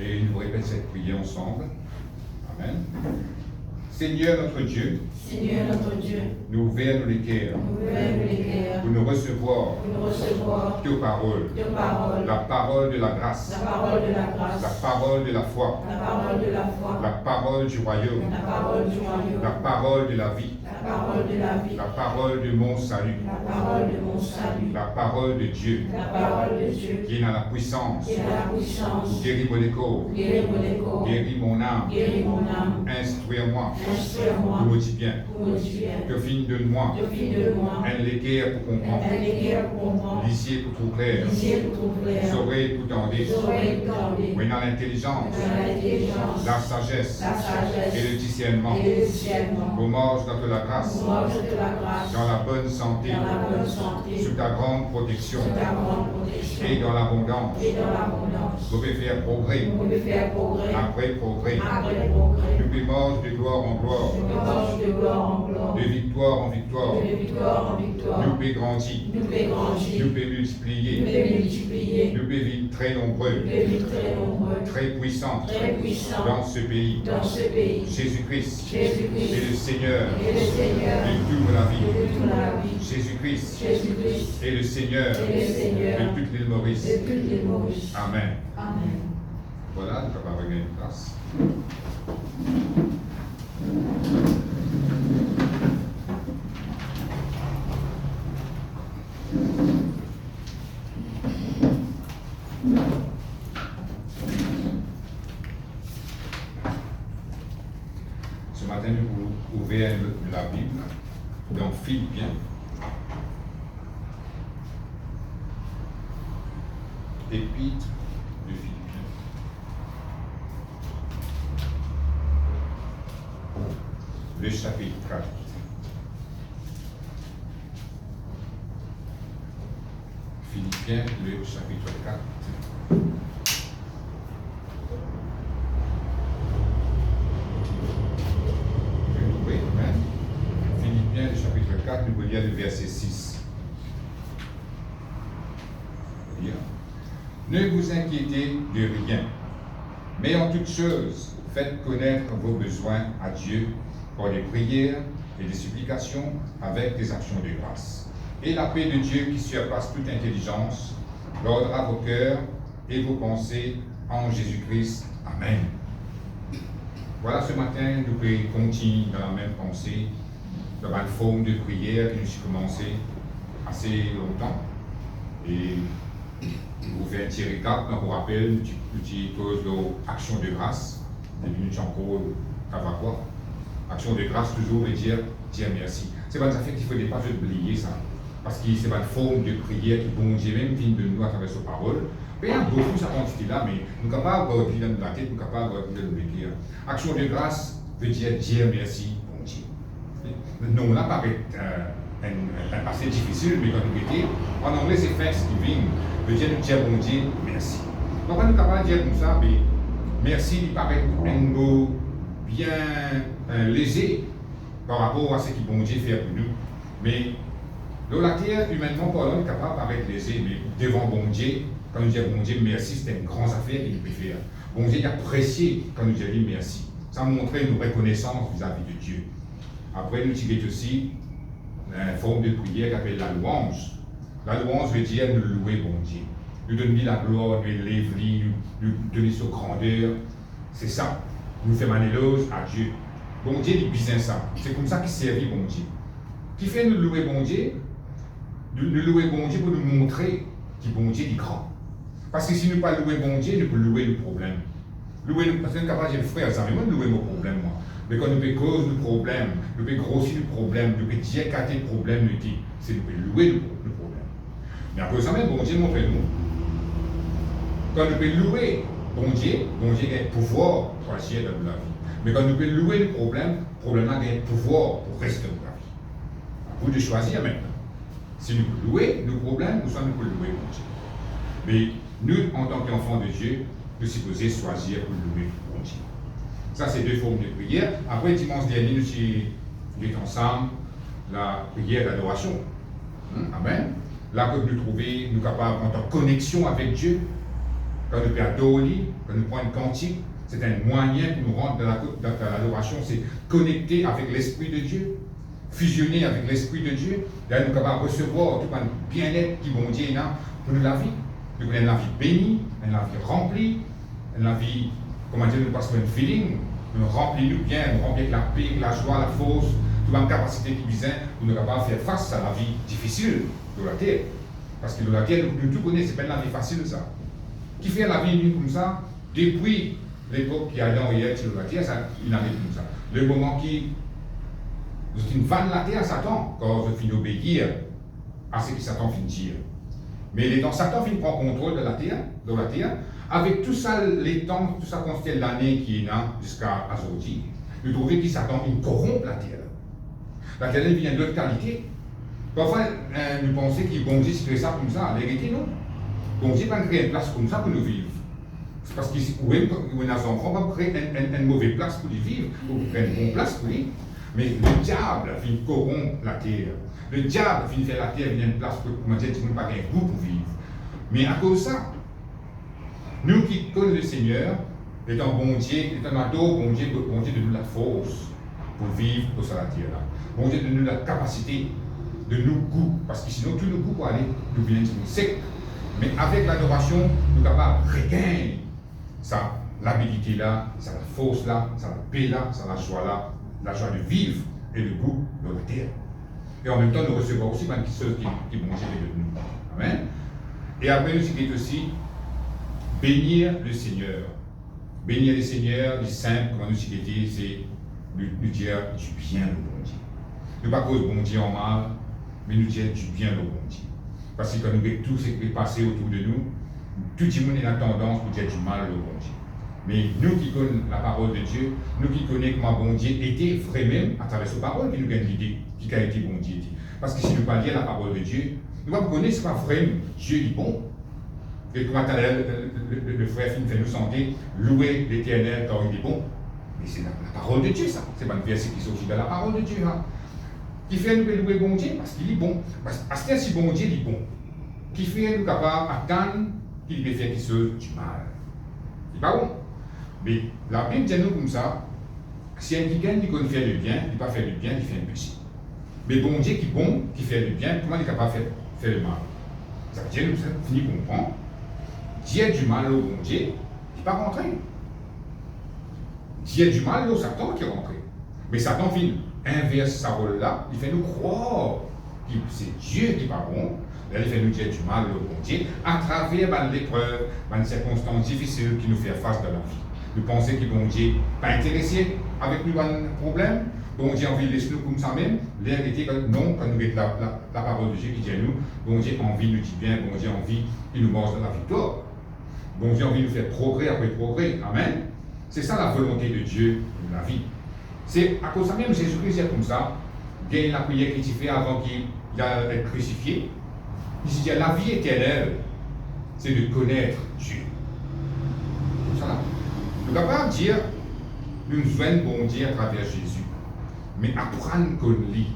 Et nous répétons cette prière ensemble. Amen. Seigneur notre Dieu, nous ouvrons les cœurs pour nous recevoir tes paroles, la parole de la grâce, la parole de la foi, la parole du royaume, la parole de la vie, la parole de mon salut, la parole de Dieu, qui est dans la puissance, guéris mon écho, guéris mon âme, instruis-moi, pour me dire bien, que fin de moi, un léguer pour comprendre, lisier pour tout clair, sauver tout entendre, mais dans l'intelligence, la sagesse et le discernement, au marge dans la grâce, dans la bonne santé, sous ta grande protection, et dans l'abondance, vous pouvez faire progrès, après progrès, nous pouvons marcher de gloire en gloire, de victoire en victoire, nous pouvons grandir, nous pouvons multiplier, nous pouvons vivre très nombreux, très puissants dans ce pays. Jésus-Christ est le Seigneur de toute la vie. Jésus-Christ est le Seigneur de toute l'île Maurice. Amen. Voilà, nous allons regarder une place. Ce matin, nous ouvrons la Bible dans Philippiens. Épître de Philippiens. Le chapitre 4. Philippiens, le chapitre 4. Philippiens, le chapitre 4, nous voulons lire le verset 6. Ne vous inquiétez de rien, mais en toutes choses, faites connaître vos besoins à Dieu par des prières et des supplications avec des actions de grâce. Et la paix de Dieu qui surpasse toute intelligence gardera vos cœurs et vos pensées en Jésus-Christ. Amen. Voilà, ce matin, nous pouvons continuer dans la même pensée, dans une forme de prière qui nous a commencé assez longtemps. Et vous faites un petit récap, on vous rappelle, une petite cause d'action de grâce. Des minutes encore, ça va quoi? Action de grâce, toujours, et dire merci. C'est pas un fait qu'il ne faut pas oublier ça. Parce que c'est une forme de prière qui, bon Dieu, même vient de nous à travers sa parole. Mais il y a beaucoup de quantité là, mais nous sommes capables de revenir dans la tête, nous sommes capables de l'oublier. Action de grâce veut dire merci, bon Dieu. Non, là, paraît un passé difficile, mais quand nous mettons, en anglais, c'est Thanksgiving, veut dire nous dire bon Dieu, merci. Donc, on est capable de dire comme ça, mais merci, il paraît un mot bien léger par rapport à ce que bon Dieu fait pour nous. Mais dans la terre, humainement parlant, on est capable de paraître léger, mais devant bon Dieu, quand nous disons bon Dieu merci, c'est une grande affaire qu'il peut faire. Bon Dieu apprécié quand nous disons merci. Ça montre une reconnaissance vis-à-vis de Dieu. Après, nous tirons aussi une forme de prière qui s'appelle la louange. La louange veut dire nous louer bon Dieu. Nous donner la gloire, nous l'élever, nous donner sa grandeur. C'est ça. Nous faisons un éloge à Dieu. Bon Dieu, il besoin ça. C'est comme ça qu'il servit bon Dieu. Qui fait nous louer bon Dieu? Nous louer bon Dieu pour nous montrer que bon Dieu est grand. Parce que si nous ne pas louer bon Dieu, nous pouvons louer le problème. Louer le problème, capable de dire frère, ça veut louer mon problème, moi. Mais quand nous pouvons cause le problème, nous pouvons grossir le problème, nous pouvons dire qu'à le problème, c'est nous pouvons louer le problème. Mais après ça, même bon Dieu montre-nous. Quand nous pouvons louer bon Dieu a un pouvoir pour agir dans la vie. Mais quand nous pouvons louer le problème a un pouvoir pour rester dans la vie. À vous de choisir maintenant. Si nous pouvons louer nos problèmes, ou soit nous pouvons louer bon Dieu. Mais nous, en tant qu'enfants de Dieu, nous sommes supposés choisir pour louer bon Dieu. Ça, c'est deux formes de prière. Après, dimanche dernier, nous sommes ensemble la prière d'adoration. Amen. Là que nous trouvons, nous capables en connexion avec Dieu. quand nous perdons d'oli, quand nous prenons une cantique, c'est un moyen pour nous rendre dans l'adoration, c'est connecter avec l'Esprit de Dieu, fusionner avec l'Esprit de Dieu. Là, nous sommes capables de recevoir tout le bien-être qui bon Dieu a pour nous la vie. Nous avons une vie bénie, une vie remplie, une vie, comment dire, nous passons un feeling, nous remplissons bien, nous remplissons avec la paix, la joie, la force, toute la capacité qui vient pour nous capables de faire face à la vie difficile de la terre. Parce que de la terre, nous tout connaissons, ce n'est pas une vie facile ça. Qui fait la vie comme ça, depuis l'époque qui a Adam et Ève sur la terre, ça, il arrive comme ça. Le moment qui c'est une vanne la terre, Satan, quand je finis d'obéir à ce que Satan finit de dire. Mais quand Satan finit de prendre contrôle de la terre, avec tout ça, les temps, tout ça qu'on fait l'année qui est là jusqu'à aujourd'hui, nous trouvons que Satan il corrompt la terre. La terre elle vient de l'autre qualité. Parfois, nous pensons qu'il bon Dieu crée ça comme ça. En vérité, non. Bon Dieu pas créer une place comme ça pour nous vivre. C'est parce qu'on a des enfants, on va créer une mauvaise place pour les vivre, ou créer une bonne place pour les. Mais le diable vient corrompre la terre. Le diable vient faire la terre une place pour comment dire, tu n'as pas un goût pour vivre. Mais à cause de ça, nous qui connaissons le Seigneur, étant bon Dieu, étant adore, bon Dieu donne la force pour vivre sur la terre là. Bon Dieu donne la capacité de nous goût, parce que sinon tout le goût pour aller nous vient sec. Mais avec l'adoration, nous sommes capables de regagner ça, l'habilité là, ça la force là, ça la paix là, ça la joie de vivre et le goût de la terre. Et en même temps, nous recevons aussi quelque chose qui vont gérer de nous. Amen. Et après, nous c'est aussi bénir le Seigneur. Bénir le Seigneur, le simple, comme nous citer, c'est nous dire du bien au bon Dieu. Nous ne pas cause bon Dieu en mal, mais nous dire du bien au bon Dieu. Parce que quand nous voyons tout ce qui est passé autour de nous, tout le monde a la tendance pour dire du mal au bon Dieu. Mais nous qui connaissons la parole de Dieu, nous qui connaissons comment bon Dieu était vrai même à travers sa parole, qui nous gagne l'idée qui a été bon Dieu. Parce que si nous ne parlons pas la parole de Dieu, nous ne connaissons ce n'est pas vrai, Dieu est bon. Et comment le frère fait nous sentir louer l'Éternel quand il est bon. Mais c'est la parole de Dieu, ça. Ce n'est pas un verset qui sortit de la parole de Dieu. Hein. Qui fait nous louer bon Dieu parce qu'il est bon. Parce que si bon Dieu est bon, qui fait nous capables d'attendre qu'il peut faire quelque chose du mal. C'est pas bon. Mais la Bible dit nous comme ça, si un qui gagne, il connaît faire du bien, il ne peut pas faire du bien, il fait un péché. Mais bon Dieu qui est bon, qui fait du bien, comment il est capable de faire le mal? Ça veut dire que nous finissons de comprendre. Dire du mal au bon Dieu, il n'est pas rentré. Dire du mal au Satan qui est rentré. Mais Satan vient inverse sa rôle là, il fait nous croire que c'est Dieu qui n'est pas bon. Là, il fait nous dire du mal au bon Dieu à travers l'épreuve, les circonstances difficiles qui nous font face dans la vie. Nous pensons que bon Dieu n'est pas intéressé avec nous dans le problème. Bon Dieu a envie de laisser nous comme ça même. La réalité, non, quand nous avons la parole de Dieu qui dit à nous, bon Dieu a envie de nous dire bien, bon Dieu a envie qu'il nous mange dans la victoire. Bon Dieu a envie de nous faire progrès après progrès. Amen. C'est ça la volonté de Dieu dans la vie. C'est à cause de ça même Jésus-Christ est comme ça. Gagne la prière qu'il fait avant qu'il soit crucifié. Il dit la vie éternelle, c'est de connaître Dieu. C'est ça là. Nous ne pouvons pas dire nous joignons bon Dieu à travers Jésus. Mais apprendre qu'on lit,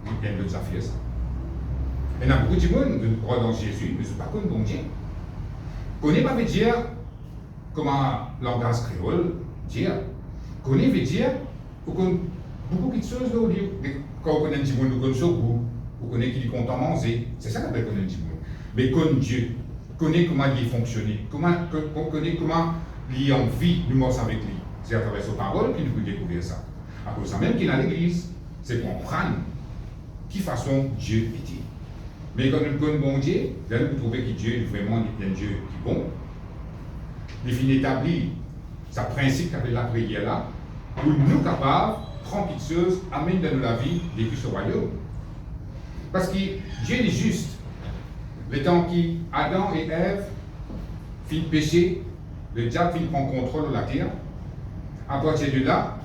il y a d'autres affaires. Ça. Il y a beaucoup de monde qui croient dans Jésus, mais ce n'est pas comme bon Dieu. Connaître pas veut dire, comment langage créole, dire. Connaître veut dire, beaucoup de choses dans le livre. Quand on connaît un petit monde, on connaît ce goût, on connaît qu'il est content de manger. C'est ça qu'on appelle connaître un petit monde. Mais connaître Dieu, connaître comment il fonctionne, connaître comment il a envie de manger avec lui. C'est à travers sa parole qu'il peut découvrir ça. À cause de ça même qu'il est à l'église, c'est comprendre qui façon Dieu était. Mais quand nous connaissons bon Dieu, là nous trouvons que Dieu est vraiment un Dieu qui est bon. Il finit d'établir sa principe qu'appelle la prière là, pour nous capables de prendre quelque chose, amener dans la vie depuis ce royaume. Parce que Dieu est juste. Le temps qu'Adam et Ève finissent de pécher, le diable finit de prendre contrôle de la terre. À partir de là,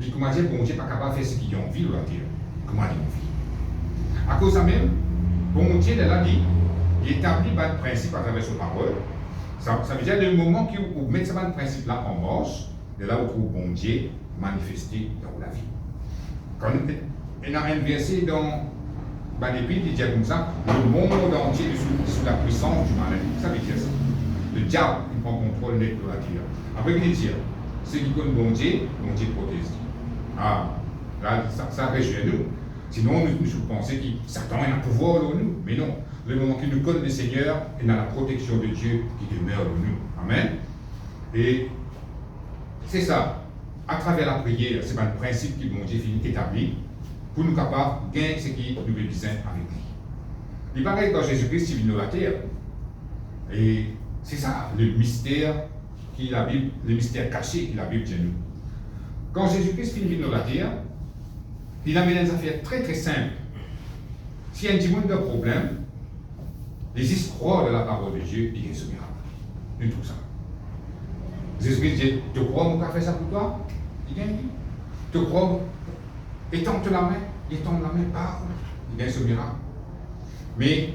il commence à dire bon Dieu n'est pas capable de faire ce qu'il a envie de la terre. Comment il a envie? À cause de ça même, bon Dieu l'a dit, il établit un principe à travers son parole. Ça veut dire le moment où met ce principe là en marche, de là où trouve bon Dieu manifesté dans la vie. Quand il y a un verset dans l'Épître, il dit comme ça, le monde entier est sous la puissance du mal. Ça veut dire ça. Le diable, prend contrôle net de la terre. Après, il dit, ce qui compte bon Dieu protège. Ah, là, ça réjouit nous. Sinon, nous pensons que Satan a un pouvoir sur nous. Mais non, le moment que nous connaissons le Seigneur, il a la protection de Dieu qui demeure en nous. Amen. Et c'est ça. À travers la prière, c'est un principe que bon Dieu finit établi pour nous capables de gagner ce qui nous est besoin avec lui. Il paraît quand Jésus-Christ est venu à la terre. Et c'est ça, le mystère qui la Bible, le mystère caché que la Bible dit nous. Quand Jésus-Christ finit de venir à la terre, il amène des affaires très très simples. S'il y a un petit monde de problème, les histoires de la parole de Dieu, il y a ce miracle. De tout ça. Jésus-Christ dit, tu crois qu'on a fait ça pour toi? Il gagne. Tu crois? Étends la main, parle. Il gagne ce miracle. Mais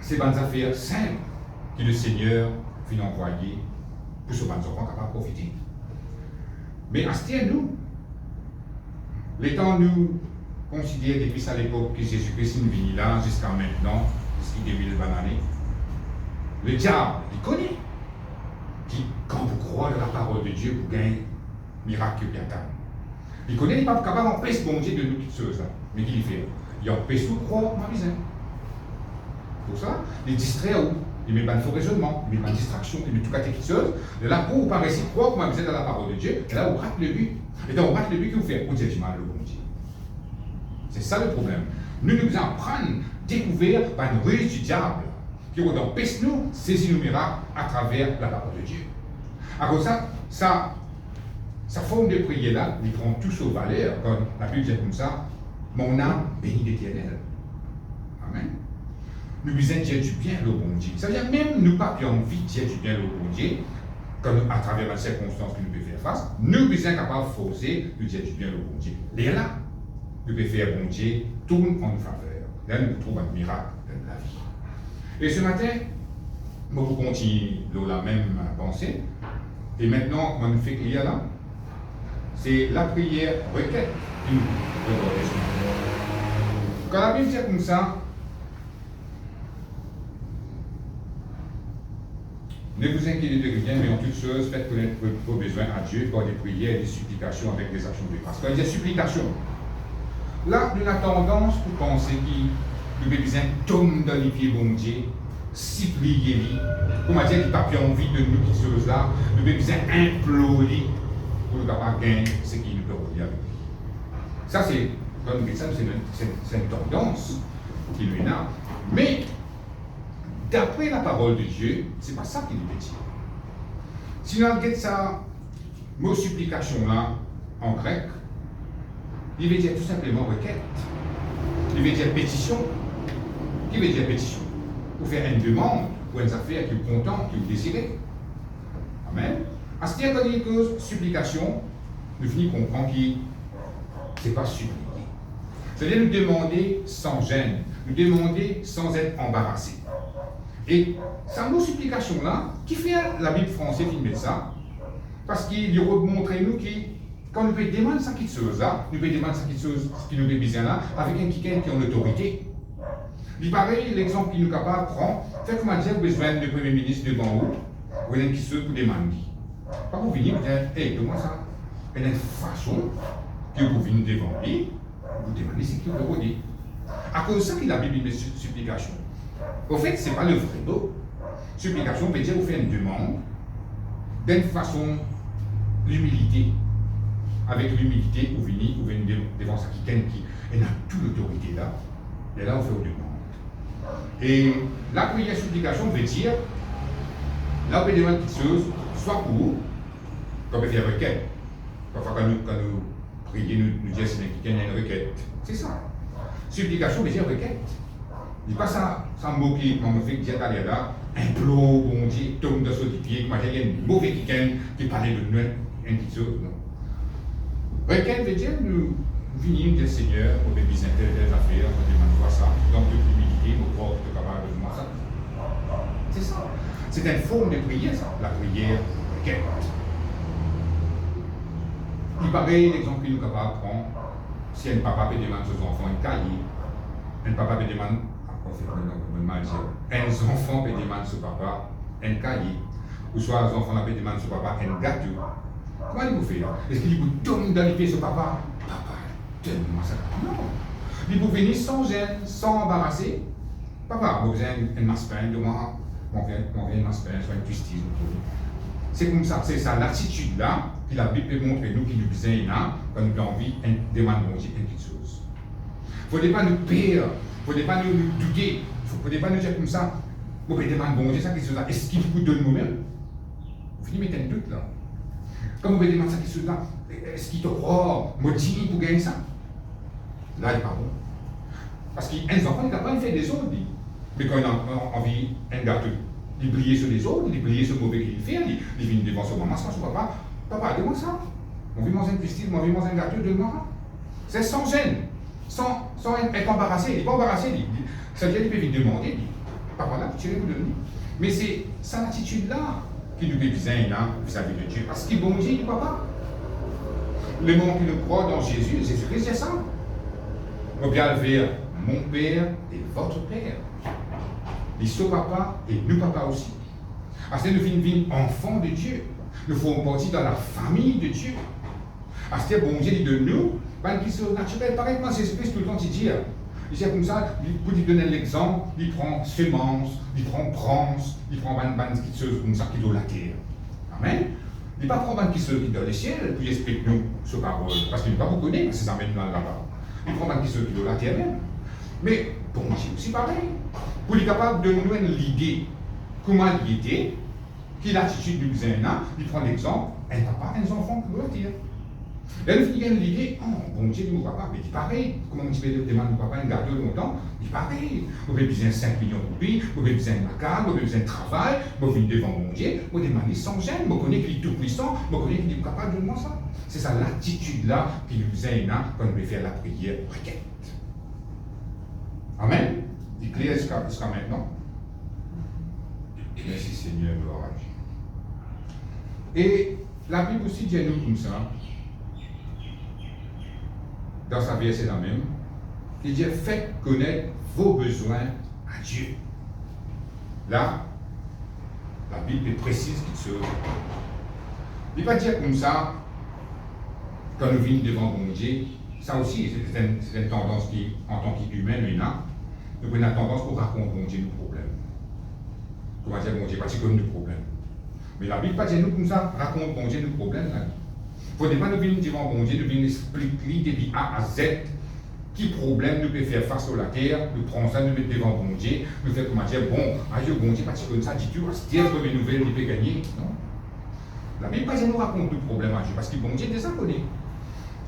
c'est des affaires simples que le Seigneur finit envoyer pour ce que nous enfants capables de profiter. Mais à ce temps, nous, les temps nous considérons depuis à l'époque que Jésus-Christ est venu là jusqu'à maintenant, jusqu'à 2020 années, le diable, il connaît. Qui, quand vous croyez dans la parole de Dieu, vous gagnez miracle bien tard. Il connaît, il n'est pas capable d'empêcher bon Dieu de nous toutes choses là. Mais qu'il fait? Il empêche tout croire ma misère. Pour ça, il distrait où? Il met pas de faux raisonnement, il met pas de distraction, il met tout cas quelque chose. De là, pour vous paraissez croire que vous êtes dans la parole de Dieu, et là, vous ratez le but. Et donc, vous ratez le but que vous faites, vous dites, mal le bon Dieu. C'est ça le problème. Nous nous en prenons découvert par une ruse du diable qui empêche nous saisir nos miracles à travers la parole de Dieu. Alors ça, sa forme de prière là, il prend tout sur valeur, quand la Bible dit comme ça, mon âme bénit l'Éternel. Amen. Nous besoin de dire du bien au bon Dieu. Ça veut dire même nous pas envie de dire du bien au bon Dieu, comme à travers les circonstances que nous pouvons faire face, nous besoin capables de forcer de dire du bien au bon Dieu. Et là, nous pouvons faire bon Dieu tourne en nous faveur. Là, nous trouvons un miracle de la vie. Et ce matin, moi, vous continuez la même pensée. Et maintenant, on fait qu'il y a là, c'est la prière requête qui nous regarde ce matin. Quand la Bible dit comme ça, ne vous inquiétez de rien, mais en toutes choses, faites connaître vos besoins à Dieu par des prières et des supplications avec des actions de grâce. Quand il dit supplication, là, nous avons tendance pour penser que nous avons besoin de tomber dans les pieds bon Dieu, supplier lui. Comment dire qu'il n'a pas envie de nous quitter choses là, nous avons besoin d'implorer pour nous capables de gagner ce qui nous peut relier avec lui. Ça, c'est, quand nous disons ça, c'est une tendance qui nous énerve. Mais, d'après la parole de Dieu, c'est pas ça qu'il veut dire. Si nous regardons ça, mot supplication là, en grec, il veut dire tout simplement requête. Il veut dire pétition. Qui veut dire pétition? Pour faire une demande, pour une affaire qui est content, qui est désiré. Amen. À ce dire, quand il dit que supplication, nous finissons comprendre que ce n'est pas supplier. C'est-à-dire nous demander sans gêne, nous demander sans être embarrassé. Et c'est un mot supplication là, qui fait la Bible française qui met ça, parce qu'il montre nous que quand nous pouvons demander ça qui chose là, nous pouvons demander ça qui nous fait besoin là, avec un qui a l'autorité. Il paraît l'exemple qu'il nous est capable de prendre, fait comment dire, besoin de Premier ministre devant vous, ou d'un qui se pour demander. Pas pour venir dire, hey, donne-moi ça. Il y a une façon que vous venez devant lui, vous demandez ce qu'il vous dit. À cause de ça, la Bible met supplication. Au fait, ce n'est pas le vrai mot. Supplication veut dire vous faites une demande d'une façon l'humilité. Avec l'humilité, vous venez devant ça qui a toute l'autorité là. Et là, on fait une demande. Et la prière supplication veut dire, là, on peut demander quelque chose, soit pour vous, quand on peut faire requête. Parfois, quand nous prions, nous disons qu'il y a une requête. C'est ça. Supplication veut dire requête. Il n'y a pas ça, sans mot qui m'a fait dire d'aller là, implore, bon Dieu, tombe dans ce pied, il y a une mauvaise qui parlait de nous, une petite chose. Non. Requête veut dire, nous venons dire Seigneur, on peut visiter des affaires, on demande ça, dans toute l'humilité, nos propres capables de demander ça. C'est ça. C'est une forme de prière, ça, la prière requête. Il paraît l'exemple que nous sommes capables de prendre, si un papa peut demander à ses enfants un cahier, un papa peut demander, un enfant peut demander à son papa un cahier. ou soit les enfants l'appellent demandent sur papa un gâteau. Comment il vous fait? Est-ce qu'il vous donne dans les pieds sur papa? Papa, donne-moi ça. Non. Il vous venir sans gêne, sans embarrasser. Papa, vous avez un massepain de moi, on vient un massepain, soit une justice. C'est comme ça, c'est ça l'attitude là que la Bible peut montrer nous qui nous besoin là, quand nous avons envie de demander bon Dieu quelque chose. Il ne faut pas nous perdre, il ne faut pas nous douter, il ne faut pas nous dire comme ça, vous pouvez demander bon Dieu ça quelque chose là, est-ce qu'il vous donne nous-mêmes? Vous finissez mettre un doute là. Quand vous pouvez demander ça quelque chose là, est-ce qu'il te croit, motivé pour gagner ça? Là, il n'est pas bon. Parce qu'un enfant, il n'a pas fait des autres, mais quand il a envie un gâteau. Il brillait sur les autres, il brillait sur le mauvais qu'il fait, il vient devant son maman, son papa. Papa, donne-moi ça. On vit manger un pistil, on vit manger un gâteau, donne-moi. C'est sans gêne, sans être embarrassé. Il n'est pas embarrassé. Ça veut dire qu'il peut venir demander. Papa, là, tirez vous de nous. Mais c'est cette attitude-là qui nous besoin là vis-à-vis de Dieu. Parce qu'il est bon Dieu, du papa. Le moment qu'il nous croit dans Jésus, Jésus-Christ, c'est ça. On vient vers mon Père et votre Père. Ils sont papa et nous papa aussi. Parce que nous vivons enfants de Dieu. Nous faisons partie dans la famille de Dieu. Parce que bon Dieu dit de nous, qui sont naturels. Pareil, moi, c'est Jésus-Christ tout le temps qui dit. Il dit comme ça, pour lui donner l'exemple, il prend semence, il prend branche, il prend une petite chose comme ça qui doit la terre. Amen. Il ne pas prendre une petite chose qui doit le ciel, puis il explique nous ce parole. Parce qu'il ne va pas vous connaître, parce que ça mène là-bas. Il prend une petite chose qui doit la terre même. Mais bon Dieu aussi pareil. Pour être capable de nous donner l'idée comment il était, quelle attitude nous faisait là, il prend l'exemple, un papa, un enfant qui doit la terre. Là, nous finissons l'idée, oh, bon Dieu, mon papa, mais il est pareil. Comment tu peux demander à mon papa un gâteau longtemps? Il est pareil. Vous avez besoin de 5 millions de roupies, vous avez besoin de macabre, vous avez besoin de travail, vous venez devant mon Dieu, vous demandez sans gêne, vous connaissez qu'il est tout puissant, vous connaissez qu'il est capable de moi ça. C'est ça l'attitude-là qui nous faisait là quand on veut faire la prière requête. Amen. C'est clair jusqu'à maintenant. Merci Seigneur, gloire à Dieu. Et la Bible aussi dit à nous comme ça, dans sa verset la même, il dit faites connaître vos besoins à Dieu. Là, la Bible est précise qu'il se. Il ne va pas dire comme ça, quand nous venons devant mon Dieu, ça aussi, c'est une tendance qui, en tant qu'humain, nous avons une tendance pour raconter mon Dieu nos problèmes. Comment dire mon Dieu, parce que nos problèmes. Mais la Bible ne va pas dire nous comme ça, raconte mon Dieu nos problèmes. Il ne faut pas nous venir devant mon Dieu, nous venir expliquer depuis A à Z qui problème nous peut faire face à la terre, nous prenons ça, nous mettons devant mon Dieu, nous faisons comment dire, bon, adieu mon Dieu, parce que comme ça, dis-tu, à ce terre, une nouvelle, il peut gagner. Non. La Bible ne nous raconte nos problèmes à Dieu, parce que bon Dieu déjà connaît.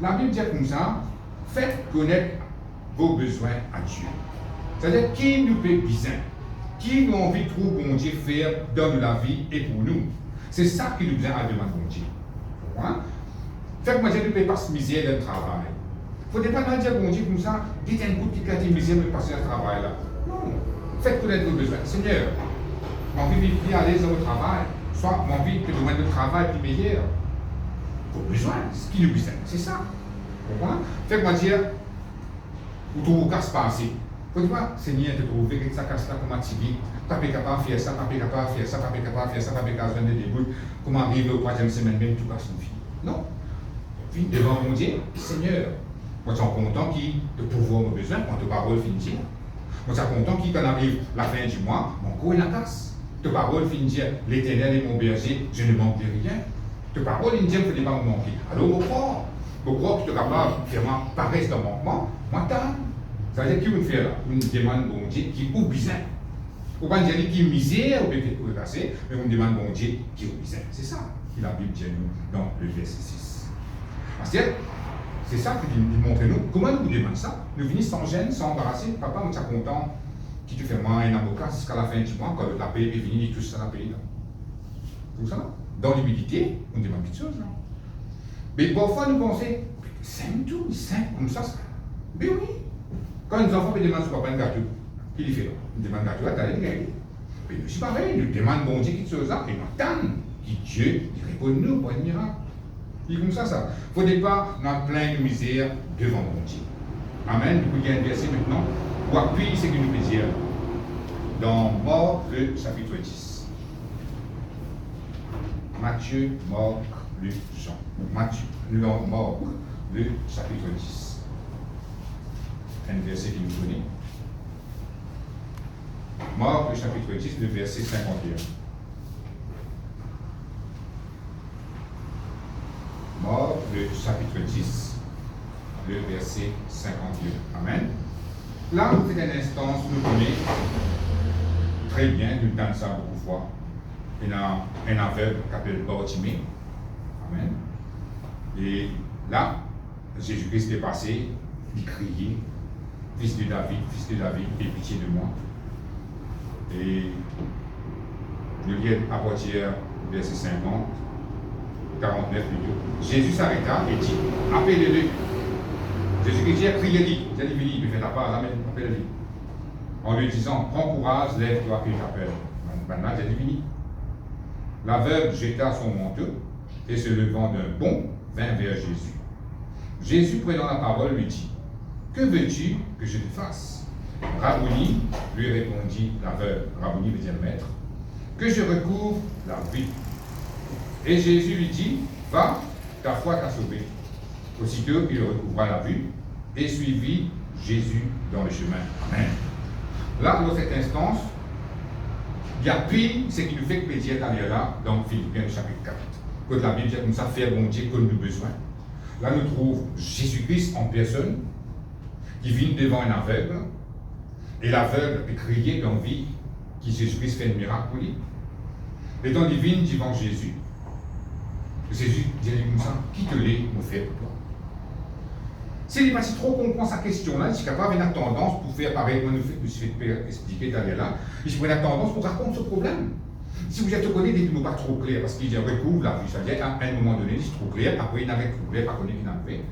La Bible dit comme ça, faites connaître vos besoins à Dieu. C'est-à-dire, qui nous peut besoin, qui nous a envie de trouver bon Dieu faire dans la vie et pour nous. C'est ça qui nous besoin à demander bon Dieu. Hein? Faites moi Dieu ne peut pas se misère dans le travail. Il ne faut pas dire bon Dieu comme ça, dites un coup de quartier misère me passer le travail là. Non. Faites connaître vos besoins. Seigneur, mon envie de vivre à l'aise dans le travail, soit mon envie de besoin de travail plus meilleur. Vos besoins, ce qui nous besoin, c'est ça. Pourquoi? Faites-moi dire, où tout casse pas assez. Il ne faut pas, Seigneur, te trouver que ça casse là, comment tu vis. Tu n'es pas capable de faire ça, tu n'es pas capable de faire ça, tu n'es pas capable de faire ça, tu n'es pas capable de faire ça, comment arriver au 3e semaine, même tout casse une vie. Non. Puis devant mon Dieu, Seigneur, moi je suis content de pouvoir mes besoins quand ta parole finit. Moi je suis content quand arrive la fin du mois, mon corps est la casse. Ta parole finit, l'Éternel est mon berger, je ne manque de rien. Ta parole, il ne dit que je ne pas me manquer. Alors, je crois que tu es capable de faire pareil dans mon manquement, moi t'as. Ça veut dire qu'il veut faire là, une demande bon Dieu qui est au besoin. Ou pas dire qui est misère ou peut-être passer, mais on demande bon Dieu qui est au besoin. C'est ça que la Bible dit nous dans le verset 6. Parce que c'est ça qu'il montre nous. Comment nous demandons ça? Nous venons sans gêne, sans embarrasser. Papa, on est content qui te fait moi un avocat jusqu'à la fin du mois, quand la paix est venue, tout ça la paix là. Tout ça là. Dans l'humilité, on demande quelque chose là. Mais parfois nous pensons, c'est tout, c'est comme ça. Mais oui. Quand nous enfants demandent sur papa un gâteau, qu'il fait là? Nous demandons un gâteau à taille de gagner. Mais nous, c'est pareil, nous demandons bon Dieu quelque chose là, et nous attendons que Dieu répond nous pour un miracle. C'est comme ça. Il ne faut pas dans plein de misère devant mon Dieu. Amen. Nous pouvons un verset maintenant pour appuyer ce que nous pouvons dire dans Marc, le chapitre 10. Matthieu, Marc, Luc, Jean. Matthieu, Marc, Luc, chapitre 10. Un verset qui nous connaît. Marc, le chapitre 10, le verset 51. Marc, le chapitre 10, le verset 51. Amen. Là, c'est une instance nous connaît très bien, nous donne ça beaucoup de fois. Il y a un aveugle qui s'appelle Bartimée. Amen. Et là, Jésus-Christ est passé, il criait, fils de David, aie pitié de moi. Et nous lisons à partir du verset 50, 49 plutôt. Jésus s'arrêta et dit, appelez-le. Jésus-Christ a crié, dit, il dit, il fait ta part, appelez-le. En lui disant, prends courage, lève-toi et t'appelle. Maintenant, j'ai fini. L'aveugle jeta son manteau et se levant d'un bond, vint vers Jésus. Jésus, prenant la parole, lui dit, que veux-tu que je te fasse? Rabouni, lui répondit l'aveugle. Rabouni veut dire maître. Que je recouvre la vue. Et Jésus lui dit, va, ta foi t'a sauvé. Aussitôt, il recouvra la vue et suivit Jésus dans le chemin. Amen. Là, dans cette instance, il y a pire ce qui nous fait plaisir d'aller là, dans Philippiens chapitre 4. Quand la Bible dit comme ça, faire bon Dieu comme nous besoin. Là, nous trouvons Jésus-Christ en personne, qui vient devant un aveugle, et l'aveugle est crié d'envie que Jésus-Christ fait un miracle pour lui. Les temps divins devant Jésus. Jésus dit comme ça, qui te l'est, mon frère, pour toi? S'il n'est pas si trop comprend sa question-là, il est capable d'avoir une tendance pour faire pareil, comme nous fait expliquer d'aller là, il prend une tendance pour raconter ce problème. Si vous êtes connu, des mots pas trop clairs, parce qu'il recouvre la vue, c'est-à-dire à un moment donné, c'est trop clair, après il n'avait trop clair, pas connu qu'il n'avait.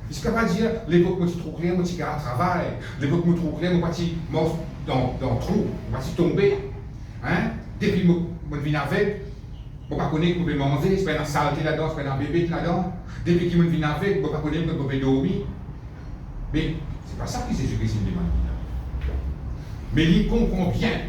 Il est capable de dire, l'époque où c'est trop clair, moi, je travail, l'époque où c'est trop clair, moi, je suis mort dans le trou, moi, je suis tombé. Hein? Depuis que je viens avec, je ne connais pas que je peux manger, je peux la saleté là-dedans, je peux un bébé là-dedans. Depuis que je viens avec, je ne connais pas que je peux dormir. Mais ce n'est pas ça que Jésus-Christ demande. Mais il comprend bien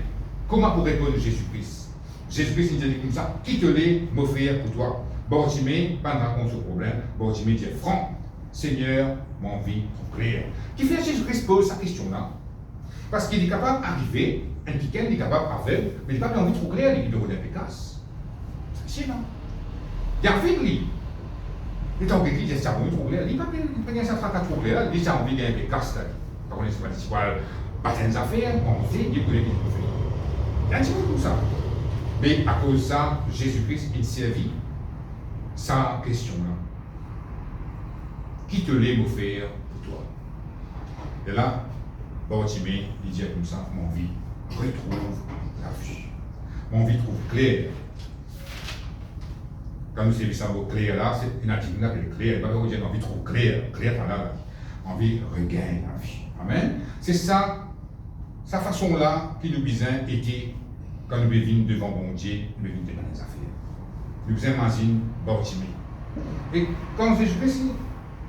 comment pour répondre Jésus-Christ. Jésus-Christ dit comme ça, qui te l'est, mon frère, pour toi? Bartimée, pas de raconte ce problème. Bartimée dit, franc, Seigneur, mon vie trop claire. Qui fait Jésus-Christ pose sa question-là? Parce qu'il est capable d'arriver, un piquet, il est capable d'aveugle, mais il n'a pas envie trop clair, il est de efficace. C'est non. Il a fait lui. Il est en train de dire, ça envie trop clair. Il n'a pas bien ça trop clair, il a envie d'un efficace. Quand on est sur pas des affaires, on sait, il connaît qu'il peut faire. Il y a un petit peu tout ça. Mais à cause de ça, Jésus-Christ, il servit sa question-là. Qui te l'est offert pour toi? Et là, Bartimée, il dit comme ça, mon vie retrouve la vue. Mon vie trouve clair. Quand nous servissons ce mot clair là, c'est une activité claire. Il ne va pas dire mon vie trouve clair. Clair par là, mon vie regagne la vie. Amen. C'est ça, sa façon là qui nous besoin était quand nous venons devant bon Dieu, nous venons devant les affaires. Nous besoin imaginer Bartimée. Et quand Jésus-Christ,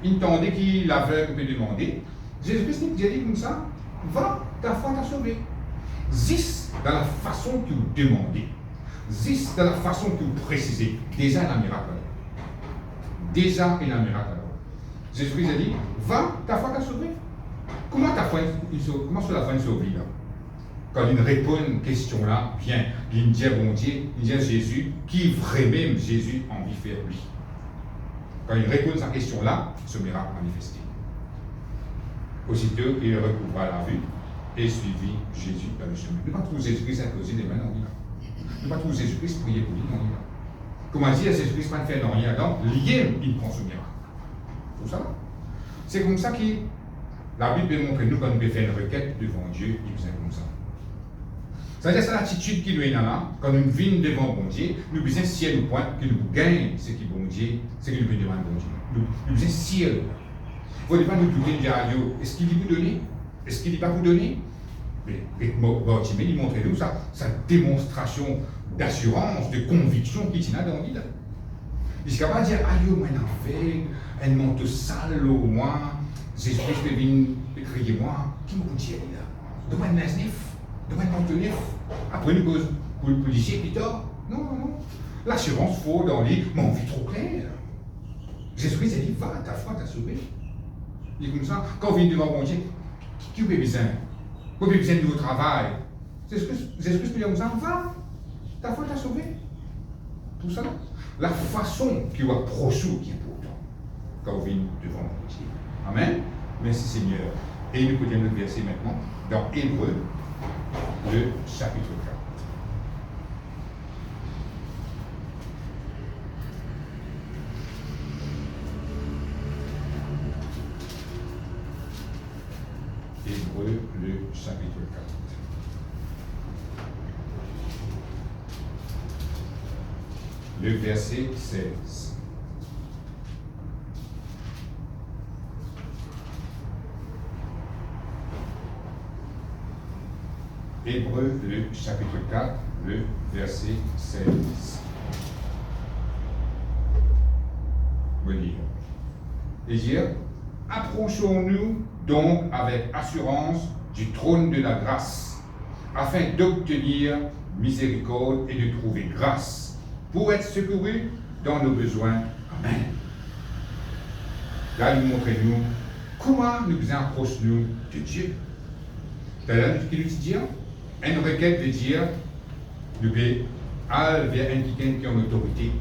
il entendait qu'il l'aveugle peut demander, Jésus-Christ nous dit comme ça, va, ta foi t'a sauvé. Zis dans la façon que vous demandez, zis dans la façon que vous précisez, déjà il y a un miracle. Déjà il y a un miracle. Jésus-Christ a dit, va, ta foi t'a sauvé. Comment ta foi, comment sur la foi est sauvée là? Quand il répond à une question là, bien, il dit à bon Dieu, il dit à Jésus, qui vraiment Jésus a envie de faire lui. Quand il répond à sa question là, ce miracle manifesté. Aussitôt, il recouvra la vue et suivit Jésus dans le chemin. Ne pas trouver Jésus-Christ imposé des mains dans l'île. Ne pas trouver Jésus-Christ prier pour lui dans l'île. Comment dire, Jésus-Christ pas faire dans rien, donc lié, il prend ce miracle. Tout ça. C'est comme ça que la Bible peut montrer nous quand nous pouvons faire une requête devant Dieu, il nous comme ça. C'est-à-dire, c'est l'attitude qui nous est là, quand nous venons devant bon Dieu, nous besoin ciel au point que nous gagnons ce qui est bon Dieu, ce que nous pouvons demander bon Dieu. Nous besoin ciel. Vous ne pouvez pas nous douter de dire, est-ce qu'il vous donne? Est-ce qu'il ne va pas vous donner? Mais Bartimée, il montre nous sa démonstration d'assurance, de conviction qu'il tient dans l'île. Il ne va pas dire, moi, un manteau sale au moins, Jésus-Christ peut venir crier moi, qui me dit là? Demande un sniff, demande un manteau neuf. Après, nous pose pour le policier, puis tard. Non. L'assurance faut dans les mon vie trop claire. Jésus-Christ a dit, va, ta foi t'a sauvé. Il est comme ça, quand on vient devant mon Dieu, qui a besoin? Vous avez besoin de nouveau travail. Jésus-Christ peut dire comme ça, va, ta foi t'a sauvé. Tout ça, la façon qui va approcher qui est important quand on vient devant mon Dieu. Amen. Merci Seigneur. Et nous pouvons le verser maintenant dans Hébreux, le chapitre 4. Hébreux, le chapitre 4. Le verset 16. Hébreux, le chapitre 4, le verset 16. Je vais lire. Et dire, approchons-nous donc avec assurance du trône de la grâce, afin d'obtenir miséricorde et de trouver grâce, pour être secourus dans nos besoins. Amen. Là, montrez-nous comment nous approchons-nous de Dieu. C'est là ce qu'il nous dit, une requête de dire, nous pouvons aller vers un qui a une autorité.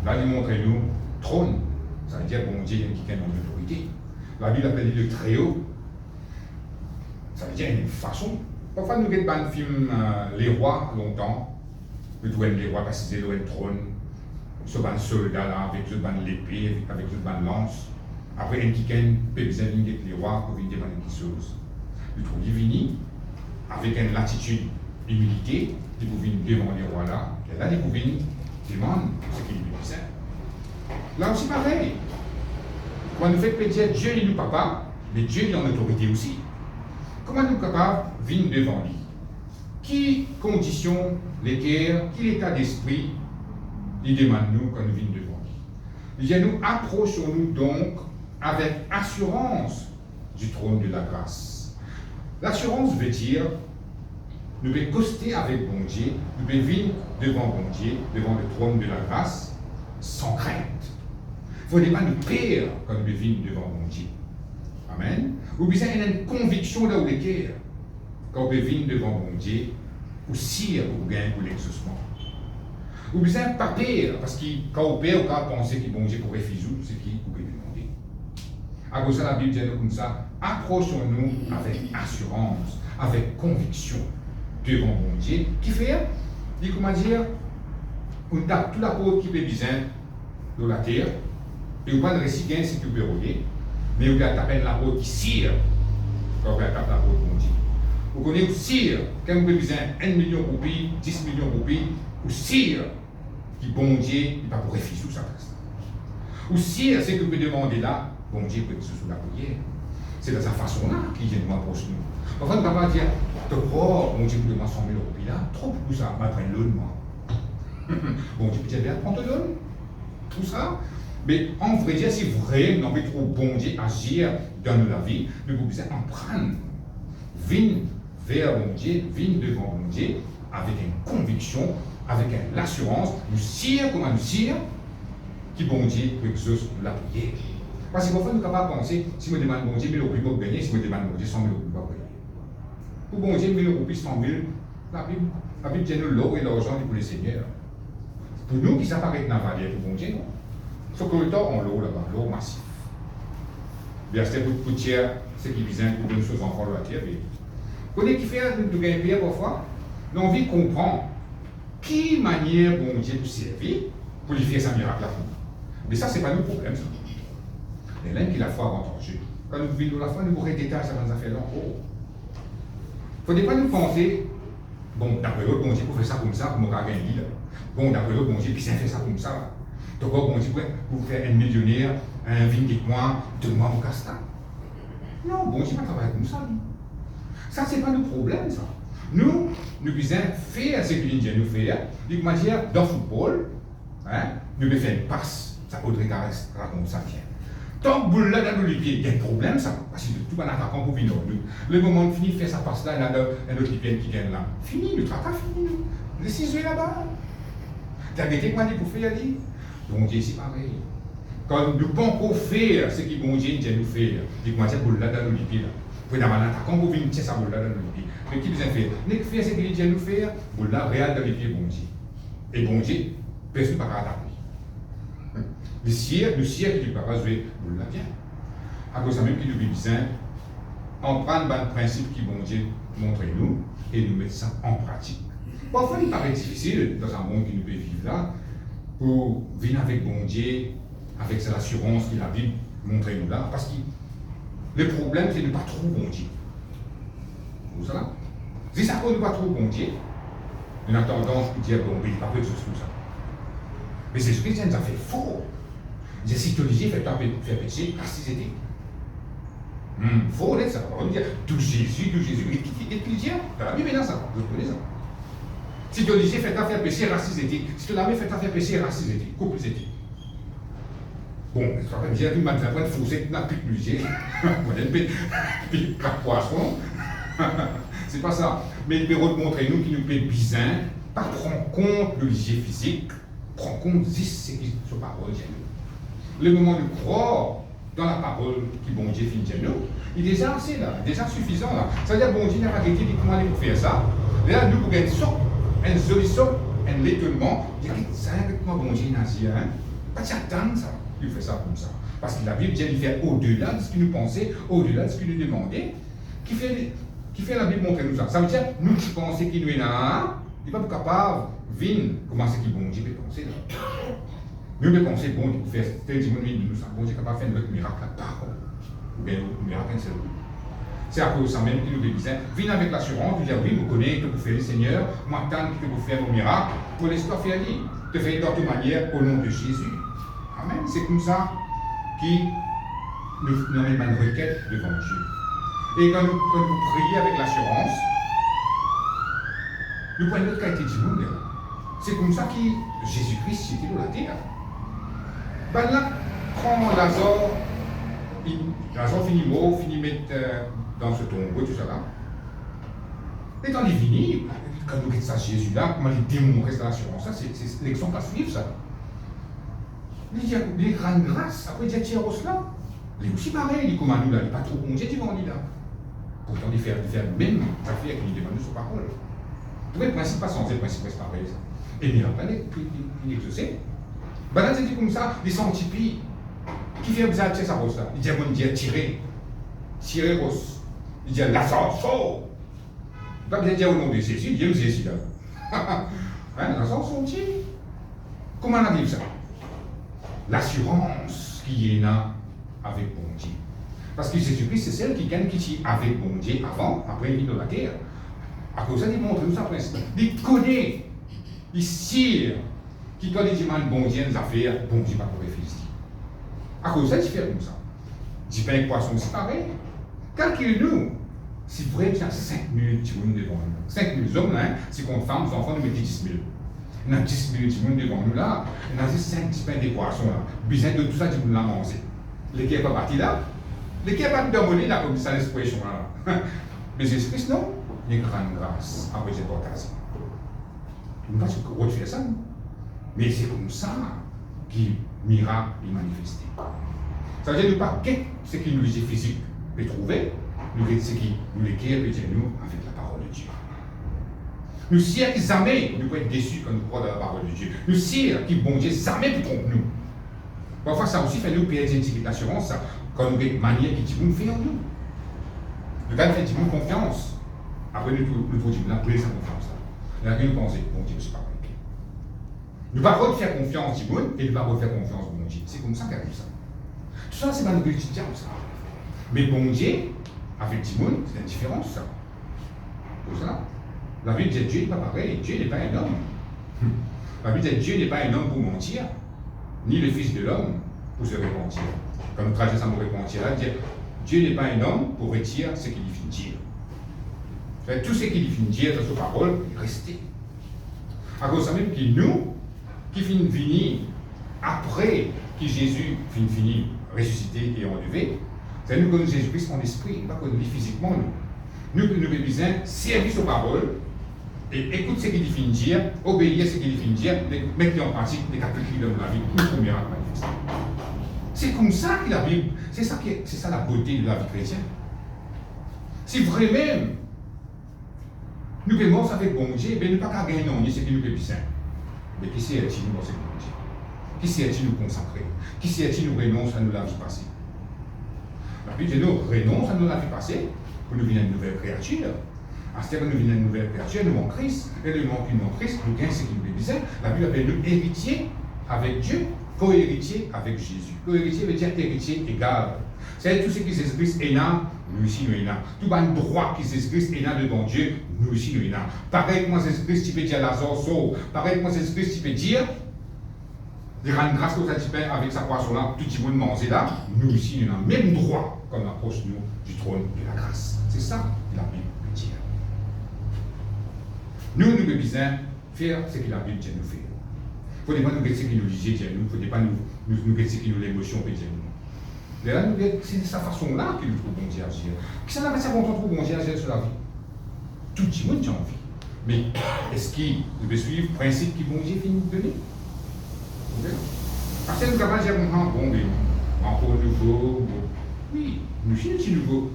Là, montrez-nous trône. Ça veut dire, bon Dieu, il y a un qui a une autorité. La Bible appelle le très haut. Ça veut dire une façon. Parfois, nous regardons dans le film Les Rois, longtemps. Nous voyons les rois passer dans le trône. Ce ban soldat là, avec ce ban l'épée, avec ce ban lance. Après, un qui a peut besoin de les rois pour venir demander quelque chose. Nous trouvons divini, avec une latitude, humilité, ils pouvaient devant les rois là. Et là, ils pouvaient demander ce qu'il lui disait. Là aussi, pareil. Quand nous faisons dire Dieu est nous papa, mais Dieu est en autorité aussi. Comment nous sommes capables de venir devant lui? Qui condition lesquelles, quel état d'esprit il demande nous quand nous venons devant lui? Il dit nous approchons-nous donc avec assurance du trône de la grâce. L'assurance veut dire nous devons coster avec bon Dieu, nous devons venir devant bon Dieu, devant le trône de la grâce, sans crainte. Il ne faut pas nous perdre quand nous venons devant mon Dieu. Amen. Ou bien il y a une conviction là où il est quand nous venons devant mon Dieu, ou sire ou gain pour l'exaucement. Ou bien pas perdre, parce que quand on perd, quand on pense que bon Dieu pourrait faire ce qui vous pouvez demander. À cause de ça, la Bible dit comme ça, approchons-nous avec assurance, avec conviction devant mon Dieu. Qui fait? Il dit comment dire, on tape tout la côte qui peut besoin de la terre. Et vous ne réciter gain si tu peux rouler, mais vous pouvez taper la route qui sire quand vous taper la route mon Dieu. Vous connaissez ou sire, quand vous avez besoin 1 million de roupies, 10 millions de roupies, ou sire qui bon Dieu, il va vous refuser ça. Ou sire, c'est que vous pouvez demander là, bon Dieu peut être sous la prière. C'est de cette façon-là qu'il vient nous approcher nous. Parfois, nous ne pouvons pas dire, oh, bon Dieu vous demande 100 000 roupies là, trop pour ça, je vais prendre l'autre moi. Bon Dieu peut-être bien prendre l'autre. Tout ça. Mais en vrai dire, si vraiment nous avons trop bon Dieu agir dans notre vie, nous pouvons en prendre. Venir vers mon Dieu, venir devant mon Dieu, avec une conviction, avec une assurance, nous sire comme nous sire, qui bon Dieu peut exaucer la prière. Parce que parfois nous sommes capables de penser, si je demande bon Dieu 1 000 roupies pour gagner, si je demande bon Dieu 100 000 roupies pour gagner. Pour bon Dieu 1 000 roupies, 100 000, la Bible dit nous l'or et l'argent pour les seigneurs. Pour nous qui s'apparaît dans la vallée pour bon Dieu, non. Sauf que le temps, on l'eau là-bas, l'eau massif. Bien, c'est pour poutière, c'est qui vient pour une chose encore la terre. Vous connaissez qui fait de gagner parfois? L'envie comprend qui manière bon Dieu pour servir, pour lui faire sa miracle là. Mais ça, c'est pas le problème, ça. Mais l'un qui la foi avant Dieu. Quand nous vivons la foi, nous vous détaillons ça dans les affaires là. Oh. Il ne faut pas nous penser, bon, d'après l'autre, bon Dieu, pour faire ça comme ça, pour me gagner une ville. Bon, d'après l'autre, bon Dieu, puis ça fait ça comme ça. Donc, bon Dieu, pour faire un millionnaire, un vingt-moi, donne-moi mon castan. Non, bon Dieu, pas travailler comme ça. Ça, c'est pas le problème, ça. Nous devons faire ce que l'Indien nous fait. De manière, dans le football, hein, nous devons faire une passe. Ça Audrey Carès raconte ça, tiens. Tant que boule là dans les pieds, il y a un problème, ça. Parce que tout un attaquant pour venir. Le moment de finir, faire sa passe là, il y a un autre pied qui gagne là. Fini, le travail fini. Les 6 là-bas. T'as été comment dit pour faire dit? Bon Dieu, c'est pareil. Quand nous pouvons faire ce que bon Dieu nous fait, dis-moi, c'est pour là dans le pied là. Pour la malade, quand vous venez, c'est ça pour là dans le pied. Mais qui vous a fait? N'est que faire ce que Dieu nous fait, pour là, réel dans les pieds, bon Dieu. Et bon Dieu, personne ne peut pas attaquer. Le ciel qui ne peut pas jouer, vous l'a bien. À cause de même qui nous besoin, on prend le principe qui bon Dieu montre nous et nous mettre ça en pratique. Parfois, il paraît difficile dans un monde qui nous peut vivre là, pour venir avec bon Dieu, avec cette assurance que la Bible montre nous là, parce que le problème, c'est de ne pas trop bon Dieu. Vous savez? Si ça ne pas trop bon Dieu, on a tendance à dire bon, il n'y a pas peu de choses comme ça. Mais c'est ce que ça nous a fait faux. Il dit si tu dis, fais-toi faire péché, racisité. Faux, ça. On va dire tout Jésus. Et puis dire, dans la Bible, maintenant ça, vous connaissez ça. Si tu dis, fais-toi faire péché, racisité. Si tu l'as mis, fais-toi faire péché, racisité. Couple c'était. Bon, ça va dire, tu m'as dit, après, il faut que tu n'as plus de musée. Puis, poisson. C'est pas ça. Mais il peut montrer nous qui nous fait bizarre, pas prendre compte de l'hygiène physique, prendre compte de ce qui est sur parole de nous. Le moment de croire dans la parole qui bon Dieu finit de nous, il est déjà assez là, déjà suffisant là. C'est-à-dire bon Dieu n'a pas dit comment aller pour faire ça. Là, nous pour une solution, un étonnement, il y a ça avec moi bon Dieu n'a dit, hein. Pas t'attendre ça, il fait ça comme ça. Parce que la Bible dit qu'il fait au-delà de ce que nous pensons, au-delà de ce que nous demandons, qui fait la Bible montrer nous ça. Ça veut dire, nous qui pensons qu'il nous est là, il n'est pas capable de venir comment c'est qu'il bon Dieu peut penser là. Nous devons penser, bon, il faut faire tel dimanche, nous sommes bon Dieu capable de faire notre miracle, la parole. Ou bien le miracle, c'est lui. C'est à cause de ça même qu'il nous dit, viens avec l'assurance, tu dis, oui, vous connaissez que vous faites le Seigneur, moi, tant que vous faites vos miracles, pour l'histoire faire libre. De faire d'autres manières au nom de Jésus. Amen. C'est comme ça qui nous met une requête devant Dieu. Et quand nous prions avec l'assurance, nous prenons notre qualité du monde. C'est comme ça que Jésus-Christ était dans la terre. Ben là, prend Lazare, Lazare finit mort, finit mettre dans ce tombeau, tout ça là. Et quand il finit, quand nous regardons ça Jésus là, comment il démontre cette assurance, ça c'est l'exemple à suivre ça. Il dit, il est grande grâce, après il dit, tiens, là, il est aussi pareil, il dit, comment nous là, il n'est pas trop bon Dieu devant lui là. Pourtant, il fait même affaire qu'il demande sur parole. Vous voyez, le principe pas censé, le principe reste pareil ça. Et bien après, il exaucait. Ben là, c'était comme ça, des sentipies qui fait besoin de sa rose là. Il dit, bon Dieu, tirer rose. Il dit, Lazare, sort. Pas besoin de dire au nom de Jésus, il dit au Jésus là. Hein, Lazare sorti. Comment on a dit ça? L'assurance qui est là avec bon Dieu. Parce que Jésus-Christ, c'est celle qui gagne qui est avec bon Dieu avant, après il vit dans la terre. À cause de ça, il montre nous ça principe. Il connaît, il sire, qui quand il demande bon Dieu des affaires, bon Dieu va pas refuser. À cause de ça, il fait comme ça. Du pain et poisson, c'est pareil. Calculez-nous. C'est vrai qu'il y a 5 000 timoun devant nous. 5 000 hommes, hein, si on femmes, les enfants, nous mettons 10 000. Il y a 10 000 timoun devant nous là. Il y a 5 pains et poissons là. Besoin de tout ça, timoun l'a mangé. Lesquels n'est pas parti là. Lesquels n'est pas demandé là, comme ça, l'expression là. Mais Jésus-Christ, non. Il y a une grande grâce après cette occasion. Nous ne pouvons pas refaire ça. Mais c'est comme ça que le miracle est manifesté. Ça veut dire que nous ne pas qu'est ce qui nous est physique peut trouver. Nous ce qui nous l'écrire peut dire nous avec la parole de Dieu. Nous sire qui jamais nous pouvons être déçus quand nous croyons dans la parole de Dieu. Nous sire qui bon Dieu jamais peut tromper nous. Parfois ça aussi fait nous perdre une assurance quand nous avons une manière qui dit nous fait en nous. Nous avons fait une confiance. Après nous disons là pour sa confiance là. Là nous pensons bon Dieu c'est pas vrai. Nous ne pouvons pas faire confiance à Dieu et nous ne pouvons pas faire confiance à bon Dieu. C'est comme ça qu'arrive ça. Tout ça c'est dans le quotidien ça. Mais bon Dieu avec Timon, c'est une différence, ça. Pour ça, la vie de Dieu n'est pas pareil. Dieu n'est pas un homme. La vie de Dieu n'est pas un homme pour mentir, ni le Fils de l'homme pour se repentir. Quand nous traduisons ça pour repentir, Dieu n'est pas un homme pour retirer ce qu'il finit de dire. Tout ce qu'il finit de dire dans sa parole est resté. À cause de ça même que nous, qui finissons de venir après que Jésus finit ressuscité et enlevé, c'est nous connaissons Jésus-Christ en esprit, pas qu'on nous physiquement. Nous avons besoin de servir sa parole Et écoute ce qu'il finit de dire, obéir ce qu'il finit de dire, mettre en pratique les capitaux de la vie, le premier acte manifeste. C'est comme ça que la Bible, c'est ça la beauté de la vie chrétienne. Si vraiment nous pouvons avec bon Dieu, mais nous ne pouvons pas gagner non, c'est que nous pouvons bien. Mais qui c'est-il nous dans ce bon Dieu? Qui c'est-il nous consacrer? Qui c'est-il nous renoncer à nous la vie passée? La Bible dit nous renonce à nous la vie passée pour nous venir une nouvelle créature. À ce que nous venons une nouvelle créature, nous en Christ, et nous manquons en Christ, nous gagnons ce qui nous est bizarre. La Bible appelle nous héritiers avec Dieu, co-héritiers avec Jésus. Co-héritier veut dire héritier égal. C'est tout ce qui s'exprime est là, nous ici nous est là. Tout le droit qui s'exprime est là devant Dieu, nous ici nous est là. Pareil comment s'exprime, tu peux dire Lazare sauve. Pareil comment s'exprime, tu peux dire, il rend grâce au Saint-Esprit avec sa poisson là, tout le monde mange là, nous ici nous avons le même droit qu'on approche nous du trône de la grâce. C'est ça que la Bible veut dire. Nous devons bien faire ce que la Bible dit nous faire. Il ne faut pas nous dire ce que nous disons, il ne faut pas nous dire ce que nous l'émotion peut dire nous. Là, c'est de cette façon-là qu'il faut bon Dieu agir. Qui ça n'a pas ça qu'on trouve bon Dieu agir sur la vie? Tout le monde a envie. Mais est-ce qu'il veut suivre le principe que bon Dieu finit de donner? Parce que nous sommes capables de dire, bon, mais encore nouveau, oui, nous sommes nouveau.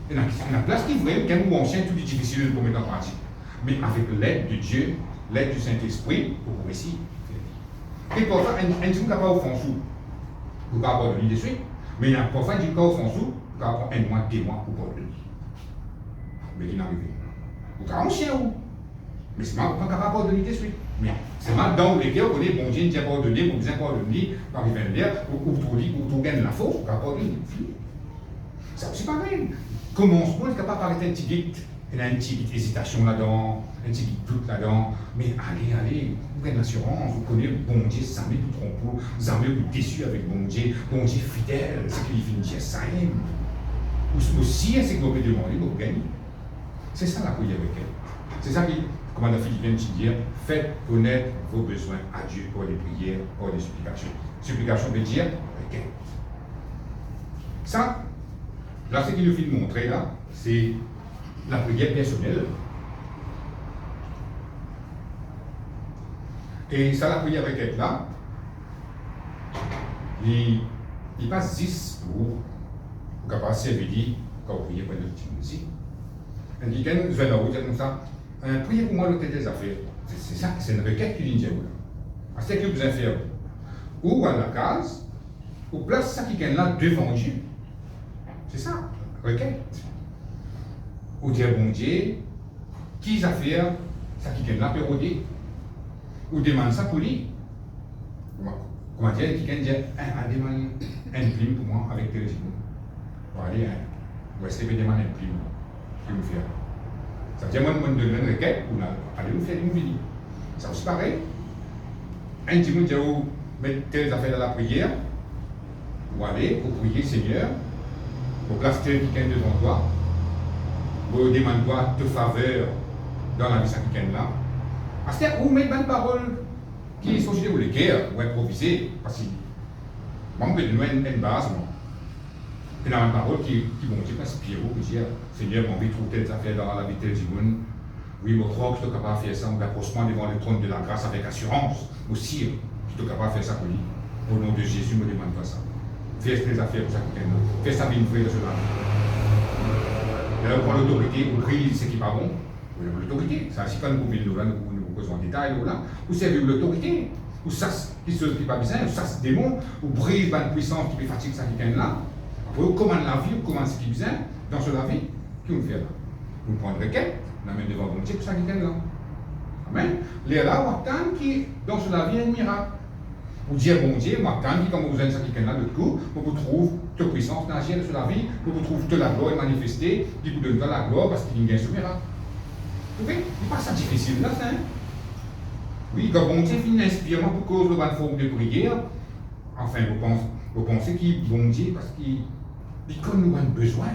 Il y a une place qui est vraie, quand nous anciens, tout est difficile pour mettre en pratique. Mais avec l'aide de Dieu, l'aide du Saint-Esprit, pour réussir. Et parfois, un ne pas au fond sous, vous pouvez avoir de l'idée de suite, mais parfois, un cas au fond sous, vous pouvez avoir un mois, 2 mois pour pas de l'idée. Mais il n'arrive pas. Vous pouvez ancien ou. Mais c'est mal, vous pouvez avoir de l'idée de suite. Mais c'est mal dans lesquels vous connaissez, bon Dieu, ne tient pas de l'idée, vous ne pas de l'idée, par arriver à l'air, ou vous gagnez la force, vous pouvez avoir de l'idée. C'est aussi pareil. Commencement, il est capable d'arrêter un petit guide. Il y a une petite hésitation là-dedans, un petit doute là-dedans. Mais allez, vous avez l'assurance, vous connaissez bon Dieu, jamais vous trompez, jamais vous déçu avec bon Dieu fidèle, c'est qu'il finit dire ça aime. Aussi, c'est que vous pouvez demander, vous gagnez. C'est ça la prière avec elle. C'est ça qui, comme la Philippienne dit, faites connaître vos besoins à Dieu pour les prières, pour les supplications. Supplication veut dire requête. Ça, là, ce qu'il nous fait montrer là, c'est la prière personnelle. Et ça, la prière requête là, il passe 10 pour capable de servir quand vous priez pour notre petit. Un week-end, je vais la route comme ça. Priez pour moi l'hôtel des affaires. C'est ça, c'est une requête qui vient de là. C'est ce que vous allez faire. Ou à la case, ou place ça qui est là devant Dieu. C'est ça, requête. Ou dire bon Dieu, qui affaires ça qui est là peut roder. Ou demande ça pour lui. Comment dire, qui vient dire, demande un prime pour moi avec tes régimes. Pour aller, ou est-ce qu'il peut demander un prime pour nous faire. Ça veut dire, moi, je donne une requête pour aller nous faire une vie. Ça aussi pareil. Un petit monde dit, vous mettez telles affaires dans la prière, ou aller pour prier Seigneur, pour placer quelqu'un devant toi, pour demander toi de faveur dans la vie de quelqu'un là. Parce que vous mettez une parole qui sont sur les guerres, ou improviser, parce que moi, je vais donner une base, moi. Il y a une parole qui vont dire, c'est Pierrot qui dit, Seigneur, j'ai envie de trouver telles affaires dans la vie de monde. Oui, je crois que je suis capable de faire ça, on approche-moi devant le trône de la grâce avec assurance. Aussi, je suis capable de faire ça pour lui. Au nom de Jésus, je me demande pas ça. Fais ces affaires pour ça quelqu'un d'autre. Fais ça bien vrai de cela. Et là, on prend l'autorité, on prie ce qui n'est pas bon. L'autorité, ça, si pas nous pouvons là, nous posons en détail, là, ou servir l'autorité, ou ça, qui se dit pas bien, ou ça, c'est démon, ou brise une puissance qui peut fatiguer ça quelqu'un là. Après, on commande la vie, on commande ce qui est bien, dans ce la vie, qui on fait là. On prend une requête, on amène devant bon Dieu pour ça quelqu'un là. Amen. Les là, on attend qui, dans ce la vie, un miracle. Ou dire bon Dieu, moi, quand qui, comme vous avez ça quelqu'un là, l'autre coup, on vous trouve de puissance d'agir sur la vie, on vous trouve de la gloire manifestée, qui vous donne de la gloire parce qu'il y a ce miracle. Vous voyez, il n'est pas ça difficile là, ça. Oui, quand bon Dieu finit inspirant pour cause de bonne forme de prière, enfin, vous pensez qu'il est bon Dieu parce qu'il connaît nos besoins.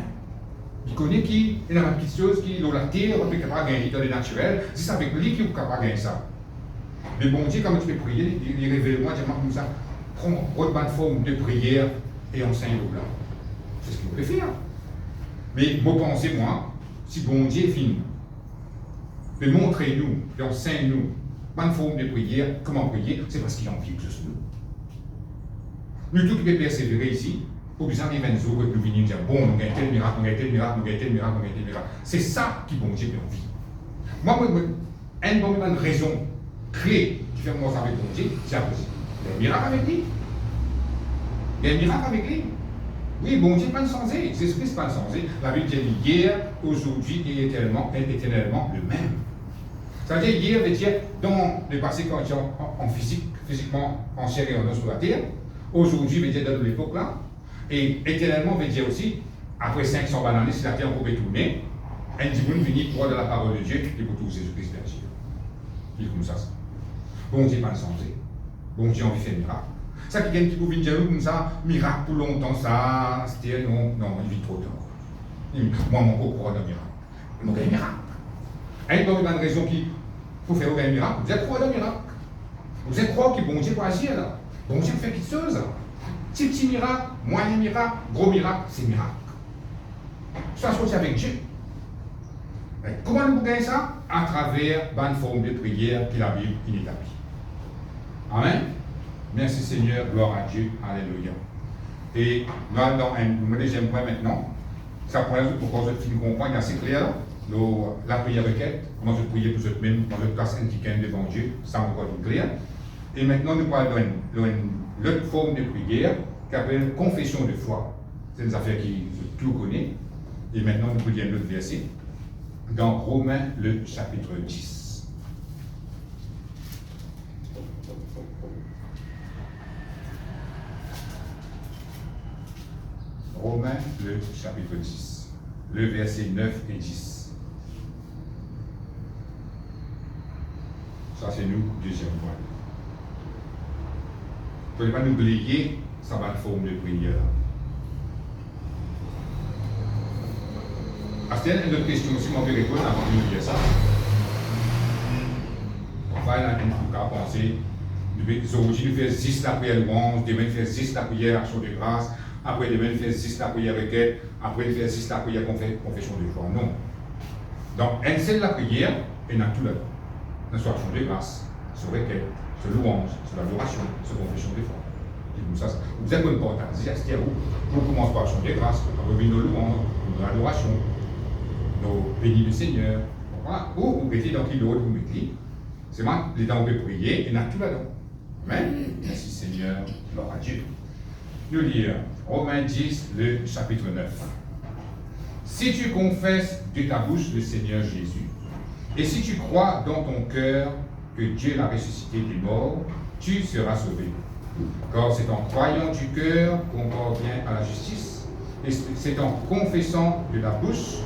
Il connaît qu'il y a une petite chose qui est dans la terre, on est capable de gagner dans le naturel, c'est avec lui qu'il est capable de gagner ça. Mais bon Dieu, quand tu peux prier, il révèle moi, dis-moi comme ça, prends une bonne forme de prière et enseigne au blanc. C'est ce qu'il peut faire. Mais moi, pensez, moi, si bon Dieu finit de montrer-nous, d'enseigner-nous, bonne forme de prière, comment prier, c'est parce qu'il a envie que ce soit nous. Nous tous qui persévérer ici, pour que les 20 jours que nous venions dire, bon, nous avons tel miracle, nous avons tel miracle, nous avons tel miracle, nous avons tel miracle. C'est ça qui, bon Dieu, a envie. Moi, une raison clé qui fait moi avec bon Dieu, c'est la possible. Il y a un miracle avec lui. Il y a un miracle avec lui. Oui, bon Dieu, pas de changé. Jésus-Christ, pas de changé. La Bible dit hier, aujourd'hui et éternellement le même. Ça veut dire hier, veut dire dans le passé quand tu es en physique, physiquement en chair et en os sur la terre. Aujourd'hui, veut dire dans l'époque là. Et éternellement, veut dire aussi, après 500 années, si la terre pouvait tourner, un dimanche venu pour de la parole de Dieu et pour tout Jésus-Christ d'agir. Il est comme ça. Bon Dieu, pas de changé. Bon Dieu, envie de faire miracle. Ça qui vient qui pouvait dire comme ça, miracle pour longtemps, ça, c'était non, il vit trop tard. Moi, mon corps croit dans le miracle. Il m'a un miracle. Il n'y a pas de raison qui, pour faire un miracle, vous êtes croire dans le miracle. Vous êtes croire que bon Dieu va agir là. Bon Dieu fait quelque chose. Petit miracle, moyen miracle, gros miracle, c'est miracle. Ça se passe avec Dieu. Et comment nous gagnons ça? À travers une forme de prière que la Bible établit. Amen. Merci Seigneur, gloire à Dieu, alléluia. Et là, dans un deuxième point maintenant, ça point pourquoi je finis comprendre, c'est clair, la prière requête, comment je prier pour cette même, dans le cas antiquin devant Dieu, ça encore tout clair. Et maintenant, nous parlons d'une autre forme de prière qui s'appelle confession de foi. C'est une affaire qui tout connaît. Et maintenant, nous pouvons dire l'autre verset, dans Romains, le chapitre 10. Romains, le chapitre 10, le verset 9 et 10. Ça, c'est nous, deuxième point. Il ne faut pas oublier, ça va être forme de prière. Est-ce qu'il y a une autre question aussi, on peut répondre avant de nous dire ça? On va aller dans penser, aujourd'hui, nous faisons 10 la prière louange, demain, nous faisons 10 la prière action de grâce. Après, demain, il fait 6 la prière requête. Après, il fait 6 la prière confession de foi. Non. Donc, un seul la prière, et dans tout là. Dans soit action de grâce, sur requête, sur louange, sur l'adoration, sur confession de foi. Vous êtes bonne porte. C'est-à-dire, on commence par action de grâce, on revient nos louanges, nos adorations, nos bénis du Seigneur. Voilà. Ou vous mettez dans qui l'autre, vous mettez. C'est moi, les temps où on peut prier, et dans tout là-dedans. Amen. Merci Seigneur, gloire à Dieu. Nous lire Romains 10, le chapitre 9. Si tu confesses de ta bouche le Seigneur Jésus, et si tu crois dans ton cœur que Dieu l'a ressuscité des morts, tu seras sauvé. Car c'est en croyant du cœur qu'on parvient à la justice, et c'est en confessant de la bouche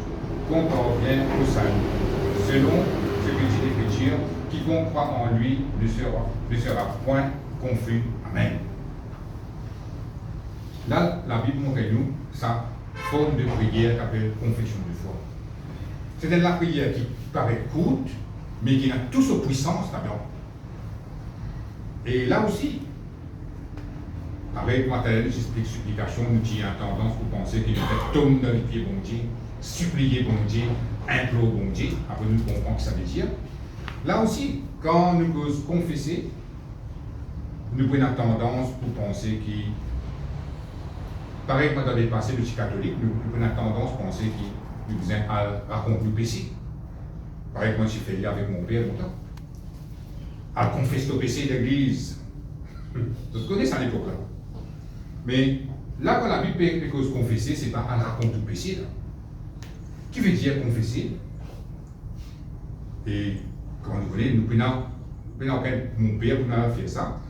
qu'on parvient au salut. Selon ce que dit l'Écriture, quiconque croit en lui ne sera point confus. Amen. Là, la Bible montre-nous sa forme de prière qui s'appelle confession de foi. C'est la prière qui paraît courte, mais qui a toute sa puissance là-dedans. Et là aussi, avec matériel, j'explique supplication, nous avons tendance pour penser qu'il faut tomber dans les pieds bon Dieu, supplier bon Dieu, implorer bon Dieu, après nous comprenons ce que ça veut dire. Là aussi, quand nous causons confesser, nous prenons tendance pour penser qu'il pareil que dans les passés de catholiques, nous avons tendance à penser qu'ils nous racontent nos péchés. Pareil que moi j'ai fait avec mon père longtemps. À confesser nos péchés d'église. Vous connaissez ça à l'époque là. Mais là, quand la Bible cause confesser, c'est pas à raconter nos péchés là. Qui veut dire confesser? Et quand vous voulez, nous prenons mon père pour nous faire ça.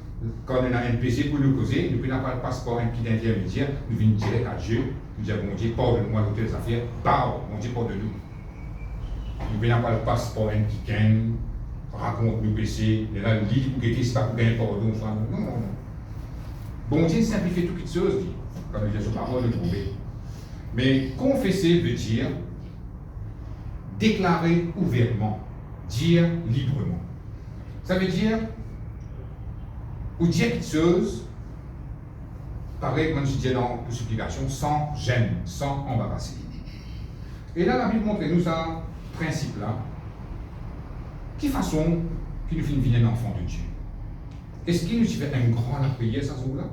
Quand on a un péché pour nous causer, nous prenons pas le passeport, un petit intermédiaire, nous venons direct à Dieu, nous disons, bon Dieu, pardonne-moi de telles affaires, pardon, bon Dieu, pardonne-nous. Nous prenons pas le passeport, un petit gain, raconte nos péchés, et là, il dit pour que c'est pas pour gagner pardon, non, non, non. Bon Dieu simplifie toutes les choses, comme il dit sur parole, de trouver. Mais confesser veut dire déclarer ouvertement, dire librement. Ça veut dire ou dire quelque chose, pareil comme je disais dans la supplication, sans gêne, sans embarrasser. Et là, la Bible montre nous un principe-là, Qui façon qu'il nous fait un enfant de Dieu? Est-ce qu'il nous fait un grand la prière sans jour-là?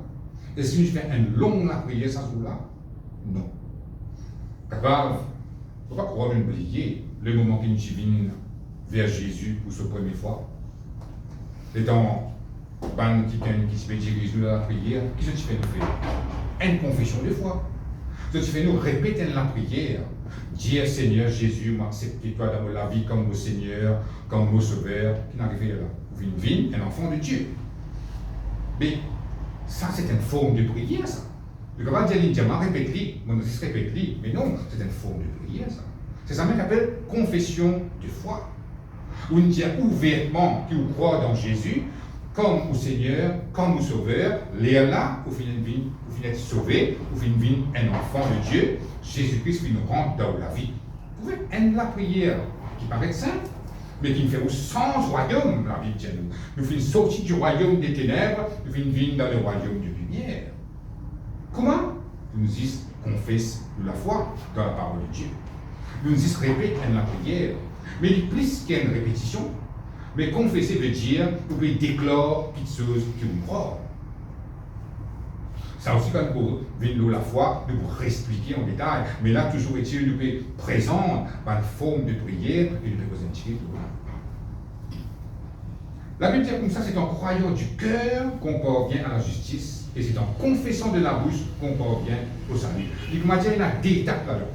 Est-ce qu'il nous fait un long la prière sans jour-là? Non. Capable, il ne faut pas croire oublier le moment qu'il nous vient vers Jésus pour sa première fois. C'est dans ban qui se fait diriger dans la prière, qu'est-ce que tu fais nous faire? Une confession de foi. Ce que tu fais nous répéter la prière. Dire Seigneur Jésus, m'accepte toi dans la vie comme mon Seigneur, comme mon Sauveur, qui n'arrive là. Vous une vie, un enfant de Dieu. Mais ça, c'est une forme de prière, ça. Le gars dit, diamant répète-li, mon aussi répète-li, mais non, c'est une forme de prière, ça. C'est ça qu'on appelle confession de foi. Où on dit ouvertement qu'il croit dans Jésus, comme au Seigneur, comme au Sauveur, là, où vous êtes sauvé, où vous êtes un enfant de Dieu, Jésus-Christ qui nous rentre dans la vie. Vous pouvez être la prière qui paraît simple, mais qui nous fait au sens royaume, la Bible dit nous. Nous faisons sortir du royaume des ténèbres, nous venons dans le royaume de lumière. Comment? Nous nous disons, confesse la foi dans la parole de Dieu. Nous nous disons, répète la prière. Mais plus qu'il y a une répétition, mais confesser veut dire, vous pouvez déclarer quelque chose que vous croyez. Ça aussi, quand nous venons la foi, nous pouvons expliquer en détail. Mais là, toujours est-il, nous pouvons présenter une forme de prière et nous pouvons présenter. La Bible dit comme ça, c'est en croyant du cœur qu'on parvient à la justice et c'est en confessant de la bouche qu'on parvient au salut. Il m'a dit, il y a des étapes là-dedans.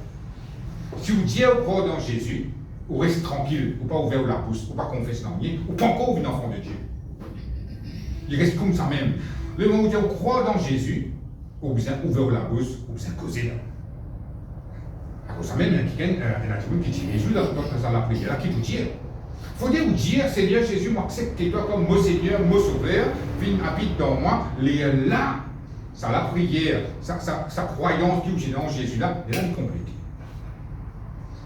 Si vous dites au croire dans Jésus, vous restez tranquille, vous pas ouvert la bouche, vous pas confesser dans rien, ou pas encore un enfant de Dieu. Il reste comme ça même. Le moment où vous croire dans Jésus, vous besoin ouvrir la bouche, vous besoin causer là. À cause de ça même, il y a quelqu'un qui dit Jésus dans la prière, qui vous dit. Il faut vous dire, Seigneur Jésus, m'accepte-toi comme mon Seigneur, mon Sauveur, viens habite dans moi, les là, ça la prière, sa croyance qui est dans Jésus là, elle est complète.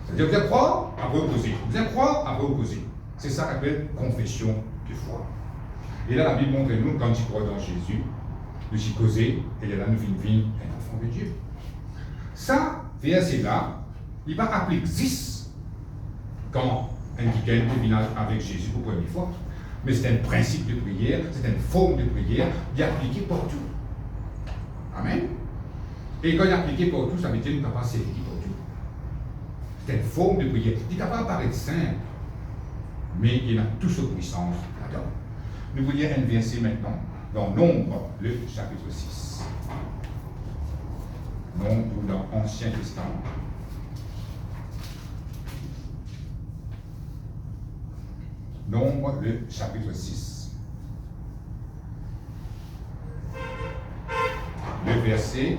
C'est-à-dire, vous allez croire, après opposer. Vous allez croire, après opposer. C'est ça qu'on appelle confession de foi. Et là, la Bible montre nous, quand tu crois dans Jésus, nous y causer, et là, nous vivons un enfant de Dieu. Ça, verset-là, il va appeler 10 quand un quelqu'un vient avec Jésus pour la première fois. Mais c'est un principe de prière, c'est une forme de prière, il est appliqué partout. Amen. Et quand il est appliqué partout, ça veut dire qu'il ne peut pas servir partout. C'est une forme de prière. Il ne peut pas paraître simple, mais il a toute sa puissance là-dedans. Nous voulons lire un verset maintenant, dans Nombre, le chapitre 6. Nombre dans l'Ancien Testament. Nombre, le chapitre 6. Le verset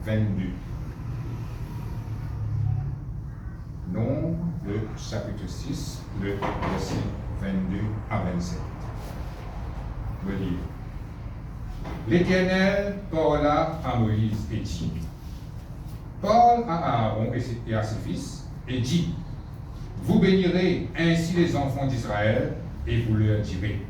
22. Nombre, le chapitre 6, le verset 22 à 27. Le livre. L'Éternel parla à Moïse et dit, parle à Aaron et à ses fils et dit, vous bénirez ainsi les enfants d'Israël et vous leur direz,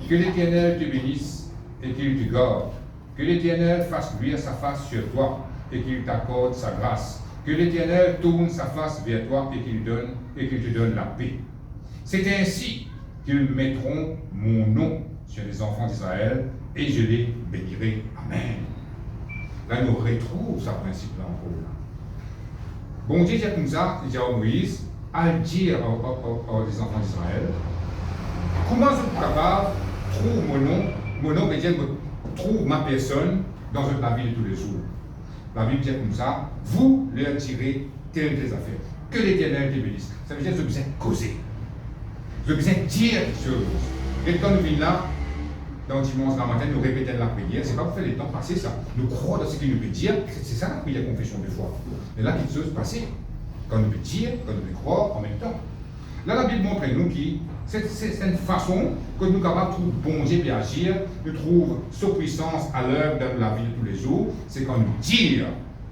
que l'Éternel te bénisse et qu'il te garde, que l'Éternel fasse luire sa face sur toi et qu'il t'accorde sa grâce, que l'Éternel tourne sa face vers toi et qu'il te donne la paix. C'est ainsi qu'ils mettront mon nom sur les enfants d'Israël et je les bénirai. Amen. Là, nous retrouvons ce principe-là encore là. Bon Dieu dit comme ça, il dit à Moïse, à dire aux enfants d'Israël, comment je suis capable de trouver mon nom veut dire trouve ma personne dans la vie de tous les jours. La Bible dit comme ça, vous leur direz telles des affaires. Que l'Éternel te bénisse. Ça veut dire que vous besoin de causer. Vous avez besoin de dire quelque chose. Et quand nous venons là, dans le dimanche matin, nous répétons la prière, c'est pas pour faire le temps passer ça. Nous croyons dans ce qu'il nous peut dire, c'est ça la prière confession de foi. Et là, quelque chose passe. Quand nous peut dire, quand nous peut croire en même temps. Là, la Bible montre nous que c'est une façon que nous sommes capables de trouver bon Dieu et agir, de trouver sa puissance à l'œuvre dans la vie de tous les jours, c'est quand nous dire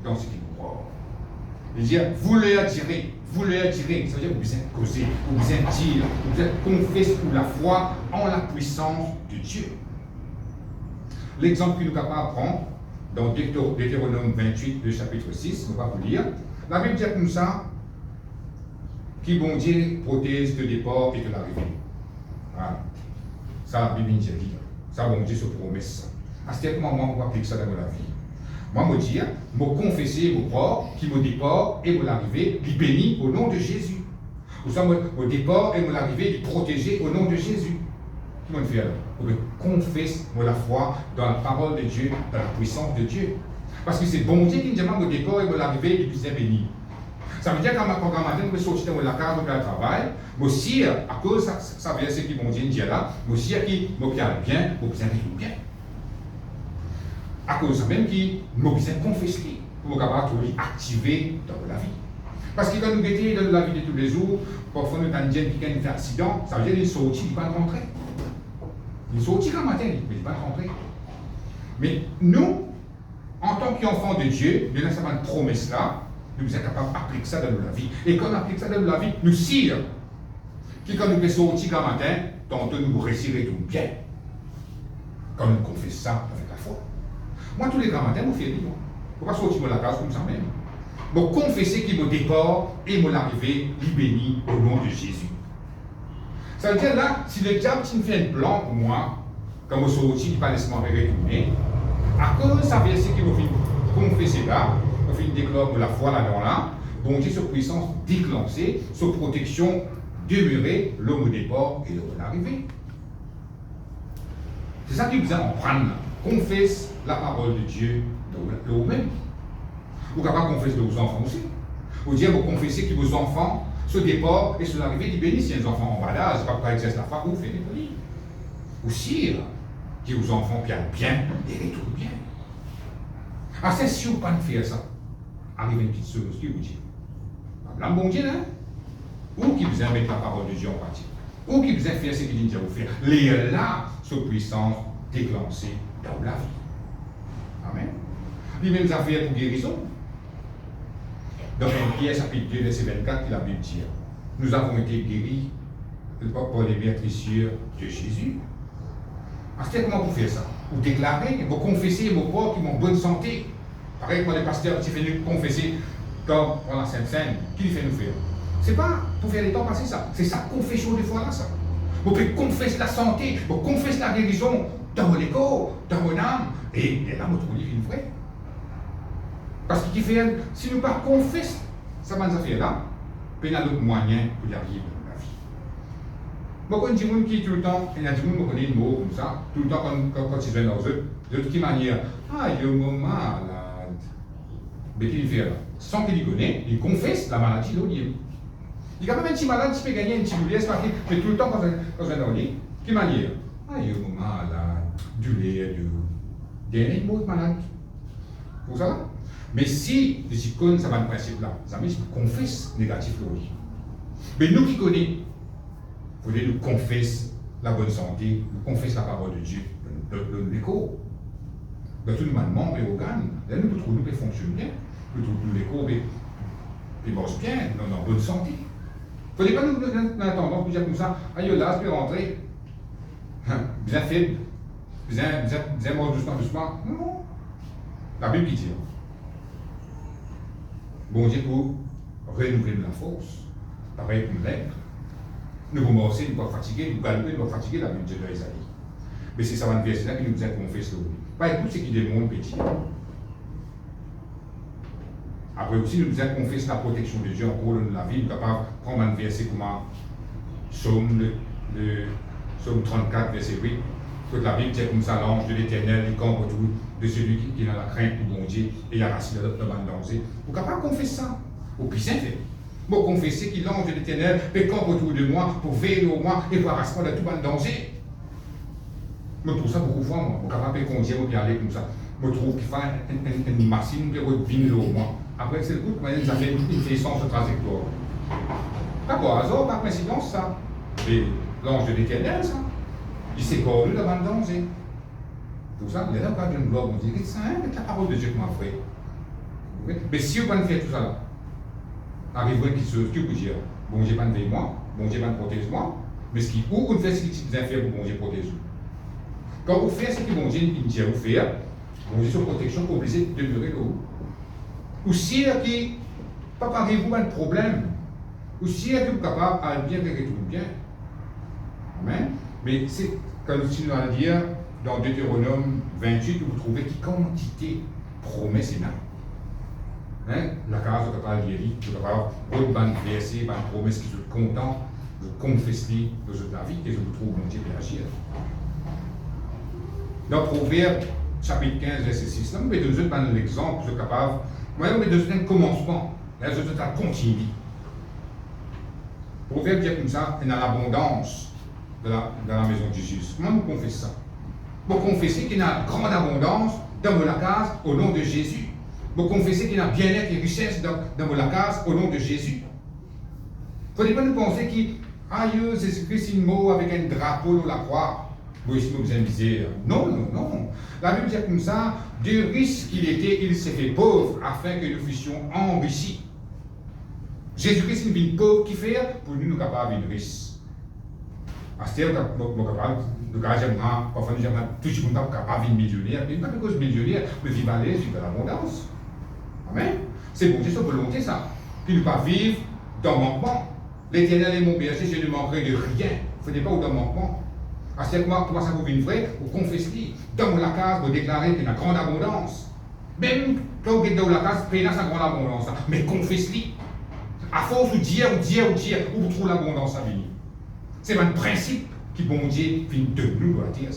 dans ce qu'il nous croit. Il dit, vous leur direz, ça veut dire que vous êtes causé, vous êtes dire, vous êtes confessé pour la foi en la puissance de Dieu. L'exemple que nous sommes capables de prendre dans Deutéronome 28, le chapitre 6, on va vous lire. La Bible dit comme ça, qui, bon Dieu, protège de départ et de l'arrivée. Voilà. Ça, la Bible dit. Ça, bon Dieu se promet ça. À ce moment, moi, on va appliquer ça dans la vie. Moi, je dis, je confesser, je croire, qui me départ et me l'arrivée, qui bénit au nom de Jésus. Ou ça, au départ et me l'arrivée, qui protégé au nom de Jésus. Comment on fait alors? On confesse la foi dans la parole de Dieu, dans la puissance de Dieu. Parce que c'est bon Dieu qui me demande au départ et me l'arrivée, qui est béni. Ça veut dire qu'en matin, je suis sorti de la case de travail, je suis à cause de ça veut dire ce qui bon Dieu dit là, je suis qui me bien, je bien. À cause de ça même qui me confesser pour me activer dans la vie. Parce que quand nous étions dans la vie de tous les jours, parfois nous avons dit qu'il y a un accident, ça veut dire qu'il sortit, il ne va pas rentrer. Il sortit le matin, mais il ne va pas rentrer. Mais nous, en tant qu'enfants de Dieu, nous avons cette promesse-là, nous sommes capables d'appliquer ça dans la vie. Et quand on applique ça dans la vie, nous sire. Qui quand nous sortir le matin, tantôt nous réussirons tout bien. Quand nous confessons ça avec la foi. Moi, tous les grands matins, je fais des mots. Je ne peux pas sortir de la case comme ça même. Je confesser qui me départ et mon arrivée, il bénit au nom de Jésus. Ça veut dire là, si le diable fait un plan pour moi, quand je sortis, il ne va pas laisser moi retourner, à cause de ça verset qui me fait confesser là, me fait déclarer la foi là-dedans là, bon Dieu, sa puissance déclenchée, sa protection demeurée, l'homme au départ et l'homme à l'arrivée. C'est ça qui vous a en prendre. Confesse la parole de Dieu de vous-même. Vous pouvez confesser de vos enfants aussi. Vous dire, vous confessez que vos enfants, ce départ et ce arrivée, ils bénissent. Si les enfants en bas d'âge, c'est pas pour exercer la foi, vous faites des polis. Aussi, que vos enfants bien et retournent bien. Ah, c'est sûr pas de faire ça. Arrive une petite chose, qui vous dit. Là, bon Dieu, hein? Ou qui vous mettre la parole de Dieu en pratique. Ou qui vous faire ce qu'il dit à vous faire. Les là, ce puissance déclenchée dans la vie. Amen. Les mêmes affaires pour guérison. Dans 1 Pierre chapitre 2, verset 24, la Bible dit, nous avons été guéris par les meurtrissures de Jésus. C'est comment vous faites ça? Vous déclarez, vous confessez vos corps qui ont bonne santé. Pareil comme les pasteurs qui fait nous confesser dans la Sainte Seine, qui fait nous faire? C'est pas pour faire les temps passer ça, c'est sa confession de foi là ça. Vous pouvez confesser la santé, vous confessez la guérison dans mon corps, dans mon âme, et là, votre livre est vrai. Parce qu'il fait, si nous ne pas confessons ça va nous faire là, puis il y a d'autres moyens pour y arriver dans la vie. Beaucoup de gens qui tout le temps, il y a des gens qui connaissent le mot comme ça, tout le temps quand ils viennent dans eux, de toute manière, ah, il y a un moment malade. Mais qu'il fait là, sans qu'il y connaisse, il confesse la maladie de l'autre. Il y a quand même un petit malade qui peut gagner un petit boulet, mais tout le temps quand on vient dans le lit, quelle manière? Ah, il y a un moment malade, du lait, il y a un autre malade. Pour ça? Mais si les icônes, ça va le principe là, les amis, ils confessent négatif le oui. Mais nous qui connaissons, il faut nous confesser la bonne santé, nous confesser la parole de Dieu, l'écho. Dans tout le monde et organes, là nous trouvons nous fonctionnent bien, nous trouvons l'écho, ils marchent bien, nous sommes en bonne santé. Il ne faut pas nous attendre pour dire comme ça, ah là, je peux rentrer, bien faible, bien mort doucement. Non. La Bible dit. Bon Dieu pour renouveler la force. Pareil pour l'être. Nous vous morcer, nous ne pas fatiguer, nous galoper, nous ne pas fatiguer, la Bible de Isaïe. Mais c'est ça, un verset là qui nous a confessé. Pas tout ce qui démontre petit. Après aussi, nous avons confessé la protection de Dieu en cours de la vie. Nous sommes capables de prendre un verset comme Psaume 34, verset 8. Que la Bible dit comme ça, l'ange de l'Éternel, il campe autour de celui qui est dans la crainte du bon Dieu et il a racine de la danger. Vous êtes capable de confesser ça. Au plus simple. Vous confessez que l'ange de l'Éternel campe autour de moi pour veiller au moi et pour racine de tout le danger. Je trouve ça beaucoup de fois, moi. Je suis capable de conduire et aller comme ça. Je trouve qu'il faut une machine qui revient au moi. Après, c'est le coup, mais ça fait une façon de trajectoire. Pas par hasard, par coïncidence, ça. Et l'ange de l'Éternel, ça. Il s'est cornu devant le danger. Tout ça, il y a là quand une gloire, on dit, c'est la parole de Dieu qui m'a fait. Mais si vous ne faites pas tout ça là, arriverez qui vous dire, bon Dieu pas de moi, bon Dieu pas de protéger moi, mais ce qui, ou vous faites ce qui vous a fait pour bon Dieu protéger. Quand vous faites ce que bon Dieu dit à vous faire, bon Dieu sur protection pour obligé de demeurer là. Ou si qui, pas parlez-vous un problème, Aussi, est-ce que vous êtes capable de bien que tout bien. Amen. Mais c'est comme si nous allons dire dans Deutéronome 28, vous trouvez qui quantité promesse et hein? La case de capable de lire, de capable de ban verset, ban promesse qui sont contents, de confesser de la vie, et je vous trouve mon Dieu agir. Dans Proverbe chapitre 15, verset 6, là, nous mettons l'exemple, je suis capable, moi, nous mettons un commencement, là, je suis en continue. Proverbe dit comme ça, il y a l'abondance dans la maison de Jésus. Comment nous confessons ça? Pour confesser qu'il y a une grande abondance dans la case au nom de Jésus. Pour confesser qu'il y a bien-être et richesse dans la case au nom de Jésus. Il ne faut pas nous penser que Jésus-Christ est mort avec un drapeau dans la croix. Vous ici, nous avons misère. Non, non, non. La Bible dit comme ça, de riche qu'il était, il s'est fait pauvre afin que nous fussions enrichis. Jésus-Christ est une pauvre qui fait pour nous capables de riche. À ce terme, nous capables, nous parfois nous sommes toujours capables de millionnaire, mais pas parce que millionnaire, mais vivre à l'aise, vivre à l'abondance. Amen. C'est bon, c'est sa volonté ça. Puis ne pas vivre dans le manquement. L'Éternel est mon berger, je ne manquerai de rien. Il ne faut pas dans le manquement. À ce moment, comment ça vous vient vrai, vous confessez, dans la case, vous déclarez qu'il y a une grande abondance. Même quand vous êtes dans la case, prenez sa grande abondance. Mais confessez. À force de dire, où vous trouvez l'abondance à venir. C'est un principe qui, bon Dieu, finit de nous dans la terre.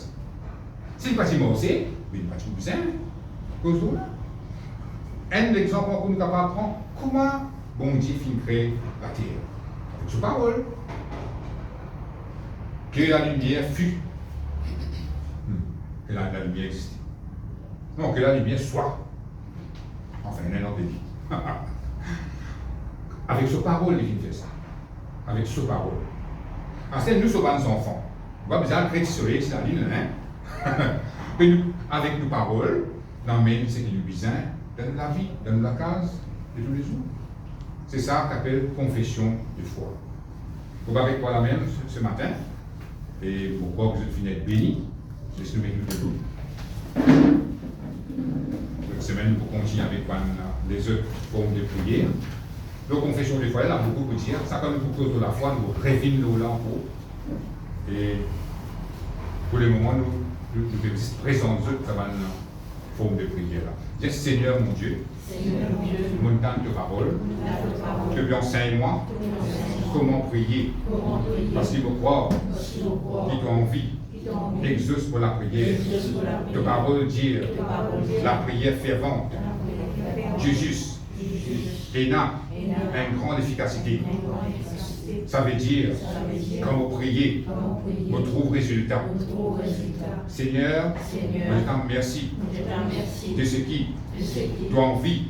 Si vous ne pas morcer, vous n'avez pas tout besoin. Cause de là. Un exemple que nous sommes capables de prendre, comment bon Dieu finit de créer la terre. Avec sa parole. Que la lumière fut. Que la lumière existe. Non, que la lumière soit. Enfin, il y a un autre dit. Avec sa parole, il fait ça. Avec sa parole. Ensuite, nous sommes des enfants. On va besoin de créer soleil, c'est la ligne, hein? Mais nous, avec nos paroles, nous amènons ce qui nous besoin dans la vie, dans la case de tous les jours. C'est ça qu'on appelle confession de foi. Vous avez avec moi la même ce matin. Et pourquoi vous êtes fini d'être bénis, je laisse nous mettre nous debout. Cette semaine, pour continuer avec les autres formes de prière. Donc, confession de foi, elle a beaucoup de dire. Ça, quand nous propose de la foi, nous révine nos langues. Et pour le moment, nous présentons une forme de prière. Dis Seigneur mon Dieu, montagne de parole, que lui enseigne-moi comment prier, parce qu'il me croit, qui t'a envie, exauce pour la prière, de parole dire, la prière fervente, Dieu juste, Héna, une grande efficacité. Ça veut dire, quand vous priez, vous trouvez résultat. Seigneur, je t'en remercie de ce qui, toi en vie,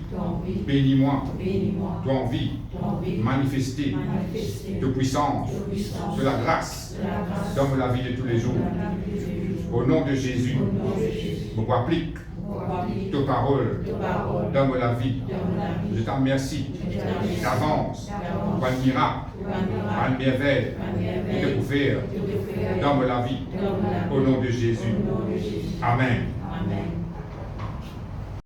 bénis-moi, toi en vie, manifester de puissance, de la grâce, dans la vie de tous les jours. Au nom de Jésus, vous applique tes paroles dans la vie. Je t'en remercie d'avance pour un miracle, pour un merveille que tu peux faire dans la vie. Au nom de Jésus. Amen.